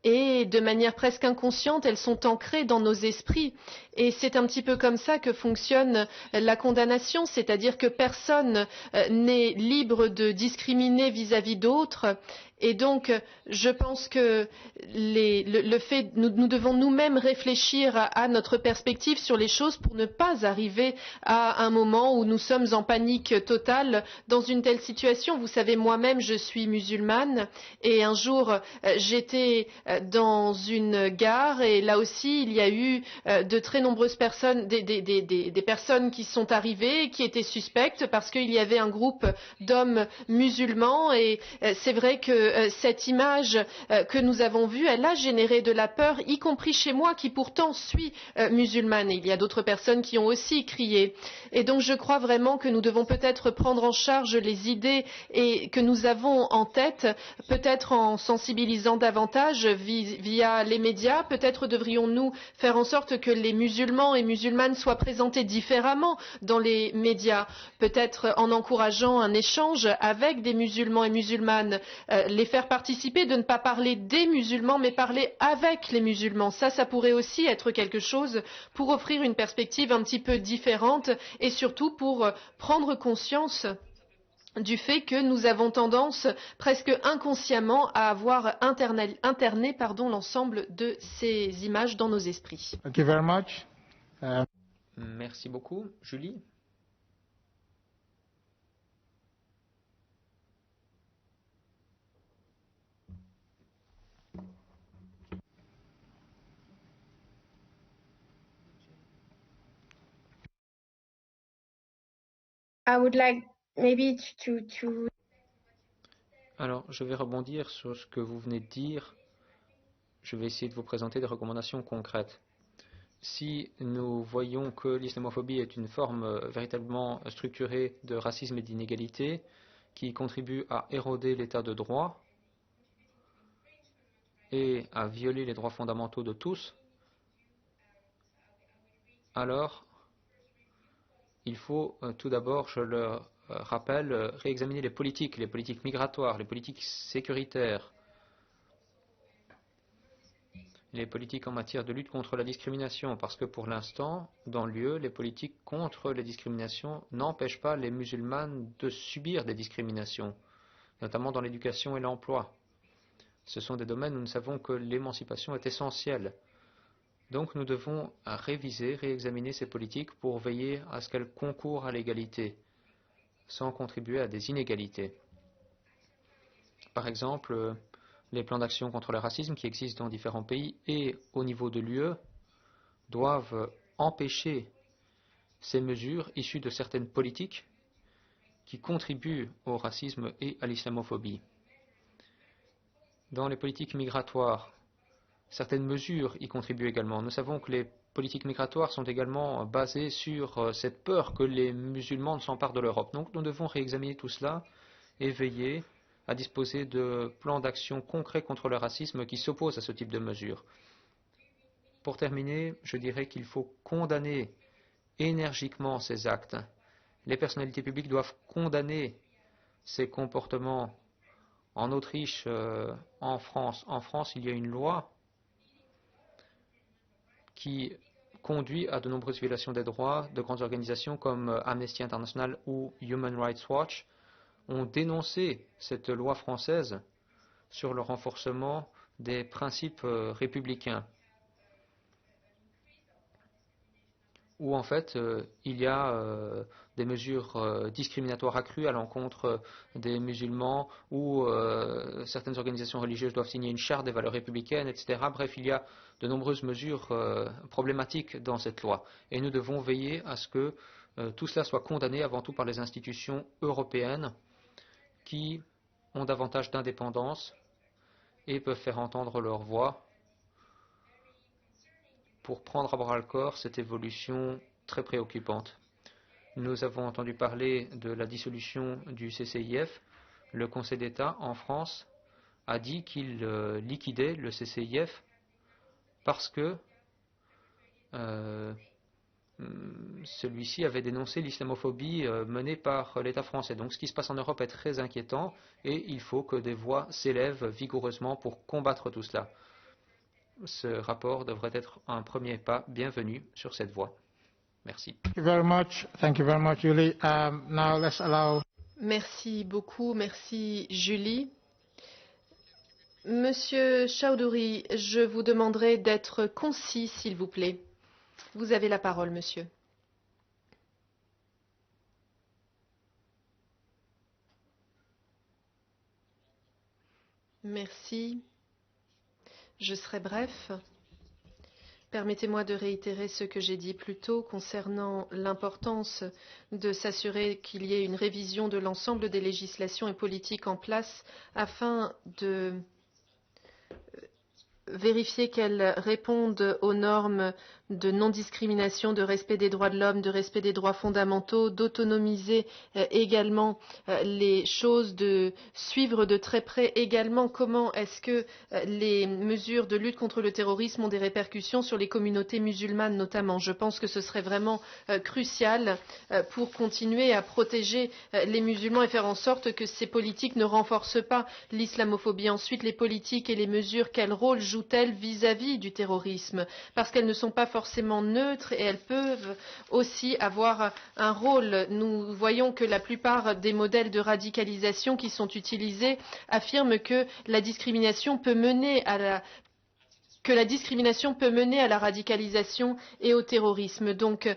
Et de manière presque inconsciente, elles sont ancrées dans nos esprits. Et c'est un petit peu comme ça que fonctionne la condamnation, c'est-à-dire que personne n'est libre de discriminer vis-à-vis d'autres. Et donc, je pense que nous devons nous-mêmes réfléchir à notre perspective sur les choses pour ne pas arriver à un moment où nous sommes en panique totale dans une telle situation. Vous savez, moi-même, je suis musulmane et un jour, j'étais dans une gare et là aussi, il y a eu de très nombreuses personnes, des personnes qui sont arrivées et qui étaient suspectes parce qu'il y avait un groupe d'hommes musulmans et c'est vrai que cette image que nous avons vue, elle a généré de la peur, y compris chez moi qui pourtant suis musulmane. Et il y a d'autres personnes qui ont aussi crié. Et donc je crois vraiment que nous devons peut-être prendre en charge les idées que nous avons en tête, peut-être en sensibilisant davantage via les médias. Peut-être devrions-nous faire en sorte que les musulmans et musulmanes soient présentés différemment dans les médias, peut-être en encourageant un échange avec des musulmans et musulmanes, les faire participer, de ne pas parler des musulmans, mais parler avec les musulmans. Ça pourrait aussi être quelque chose pour offrir une perspective un petit peu différente et surtout pour prendre conscience du fait que nous avons tendance presque inconsciemment à avoir interné l'ensemble de ces images dans nos esprits. Thank you very much. Merci beaucoup. Julie? I would like maybe to Alors, je vais rebondir sur ce que vous venez de dire. Je vais essayer de vous présenter des recommandations concrètes. Si nous voyons que l'islamophobie est une forme véritablement structurée de racisme et d'inégalité qui contribue à éroder l'état de droit et à violer les droits fondamentaux de tous, alors il faut tout d'abord, je le rappelle, réexaminer les politiques migratoires, les politiques sécuritaires, les politiques en matière de lutte contre la discrimination, parce que pour l'instant, dans l'UE, les politiques contre les discriminations n'empêchent pas les musulmanes de subir des discriminations, notamment dans l'éducation et l'emploi. Ce sont des domaines où nous savons que l'émancipation est essentielle. Donc nous devons réexaminer ces politiques pour veiller à ce qu'elles concourent à l'égalité, sans contribuer à des inégalités. Par exemple, les plans d'action contre le racisme qui existent dans différents pays et au niveau de l'UE doivent empêcher ces mesures issues de certaines politiques qui contribuent au racisme et à l'islamophobie. Dans les politiques migratoires, certaines mesures y contribuent également. Nous savons que les politiques migratoires sont également basées sur cette peur que les musulmans ne s'emparent de l'Europe. Donc nous devons réexaminer tout cela et veiller à disposer de plans d'action concrets contre le racisme qui s'opposent à ce type de mesures. Pour terminer, je dirais qu'il faut condamner énergiquement ces actes. Les personnalités publiques doivent condamner ces comportements. En Autriche, en France. En France, il y a une loi qui conduit à de nombreuses violations des droits. De grandes organisations comme Amnesty International ou Human Rights Watch ont dénoncé cette loi française sur le renforcement des principes républicains, où en fait il y a des mesures discriminatoires accrues à l'encontre des musulmans, où certaines organisations religieuses doivent signer une charte des valeurs républicaines, etc. Bref, il y a de nombreuses mesures problématiques dans cette loi. Et nous devons veiller à ce que tout cela soit condamné avant tout par les institutions européennes qui ont davantage d'indépendance et peuvent faire entendre leur voix pour prendre à bras le corps cette évolution très préoccupante. Nous avons entendu parler de la dissolution du CCIF. Le Conseil d'État en France a dit qu'il liquidait le CCIF parce que celui-ci avait dénoncé l'islamophobie menée par l'État français. Donc ce qui se passe en Europe est très inquiétant et il faut que des voix s'élèvent vigoureusement pour combattre tout cela. Ce rapport devrait être un premier pas bienvenu sur cette voie. Merci. Thank you very much, Julie. Now let's allow... Merci beaucoup, merci Julie. Monsieur Chowdhury, je vous demanderai d'être concis, s'il vous plaît. Vous avez la parole, monsieur. Merci. Je serai bref. Permettez-moi de réitérer ce que j'ai dit plus tôt concernant l'importance de s'assurer qu'il y ait une révision de l'ensemble des législations et politiques en place afin de vérifier qu'elles répondent aux normes de non-discrimination, de respect des droits de l'homme, de respect des droits fondamentaux, d'autonomiser également les choses, de suivre de très près également comment est-ce que les mesures de lutte contre le terrorisme ont des répercussions sur les communautés musulmanes notamment. Je pense que ce serait vraiment crucial pour continuer à protéger les musulmans et faire en sorte que ces politiques ne renforcent pas l'islamophobie. Ensuite, les politiques et les mesures, quel rôle jouent-elles vis-à-vis du terrorisme? Parce qu'elles ne sont pas forcément neutres et elles peuvent aussi avoir un rôle. Nous voyons que la plupart des modèles de radicalisation qui sont utilisés affirment que la discrimination peut mener à la radicalisation et au terrorisme. Donc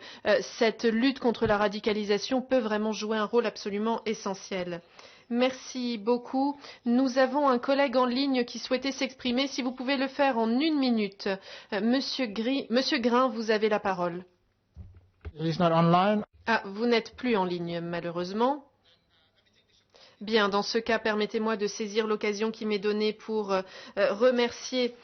cette lutte contre la radicalisation peut vraiment jouer un rôle absolument essentiel. Merci beaucoup. Nous avons un collègue en ligne qui souhaitait s'exprimer. Si vous pouvez le faire en 1 minute. Monsieur Grain, vous avez la parole. He's not online. Ah, vous n'êtes plus en ligne, malheureusement. Bien, dans ce cas, permettez-moi de saisir l'occasion qui m'est donnée pour remercier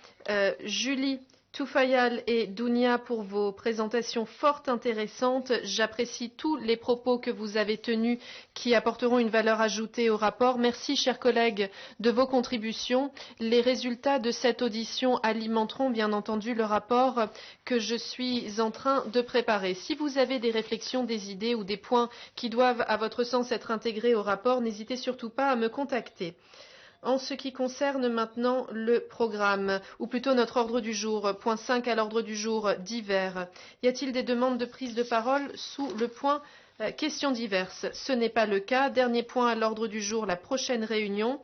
Julie Toufayal et Dounia pour vos présentations fort intéressantes. J'apprécie tous les propos que vous avez tenus qui apporteront une valeur ajoutée au rapport. Merci, chers collègues, de vos contributions. Les résultats de cette audition alimenteront bien entendu le rapport que je suis en train de préparer. Si vous avez des réflexions, des idées ou des points qui doivent, à votre sens, être intégrés au rapport, n'hésitez surtout pas à me contacter. En ce qui concerne maintenant le programme, ou plutôt notre ordre du jour, point 5 à l'ordre du jour divers, y a-t-il des demandes de prise de parole sous le point questions diverses? Ce n'est pas le cas. Dernier point à l'ordre du jour, la prochaine réunion.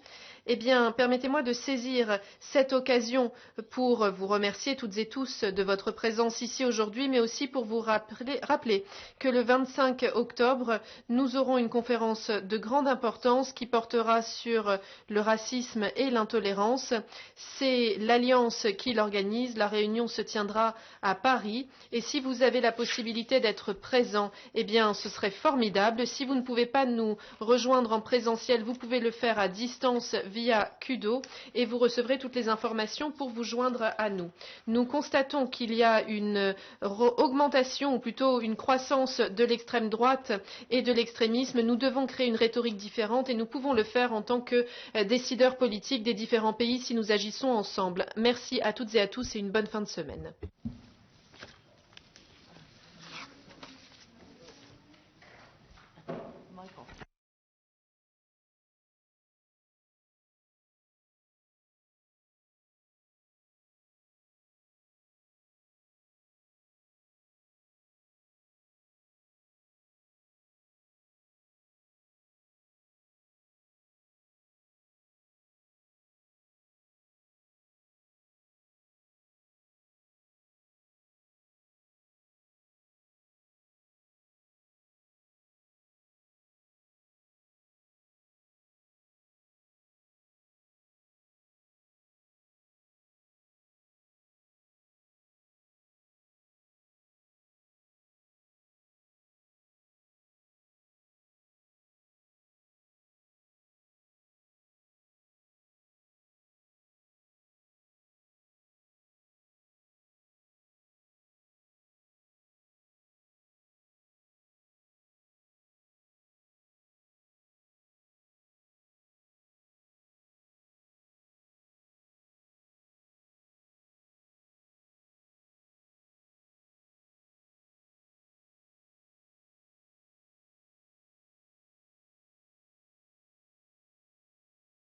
Eh bien, permettez-moi de saisir cette occasion pour vous remercier toutes et tous de votre présence ici aujourd'hui, mais aussi pour vous rappeler que le 25 octobre, nous aurons une conférence de grande importance qui portera sur le racisme et l'intolérance. C'est l'Alliance qui l'organise. La réunion se tiendra à Paris. Et si vous avez la possibilité d'être présent, eh bien, ce serait formidable. Si vous ne pouvez pas nous rejoindre en présentiel, vous pouvez le faire à distance via Kudo et vous recevrez toutes les informations pour vous joindre à nous. Nous constatons qu'il y a une augmentation ou plutôt une croissance de l'extrême droite et de l'extrémisme. Nous devons créer une rhétorique différente et nous pouvons le faire en tant que décideurs politiques des différents pays si nous agissons ensemble. Merci à toutes et à tous et une bonne fin de semaine.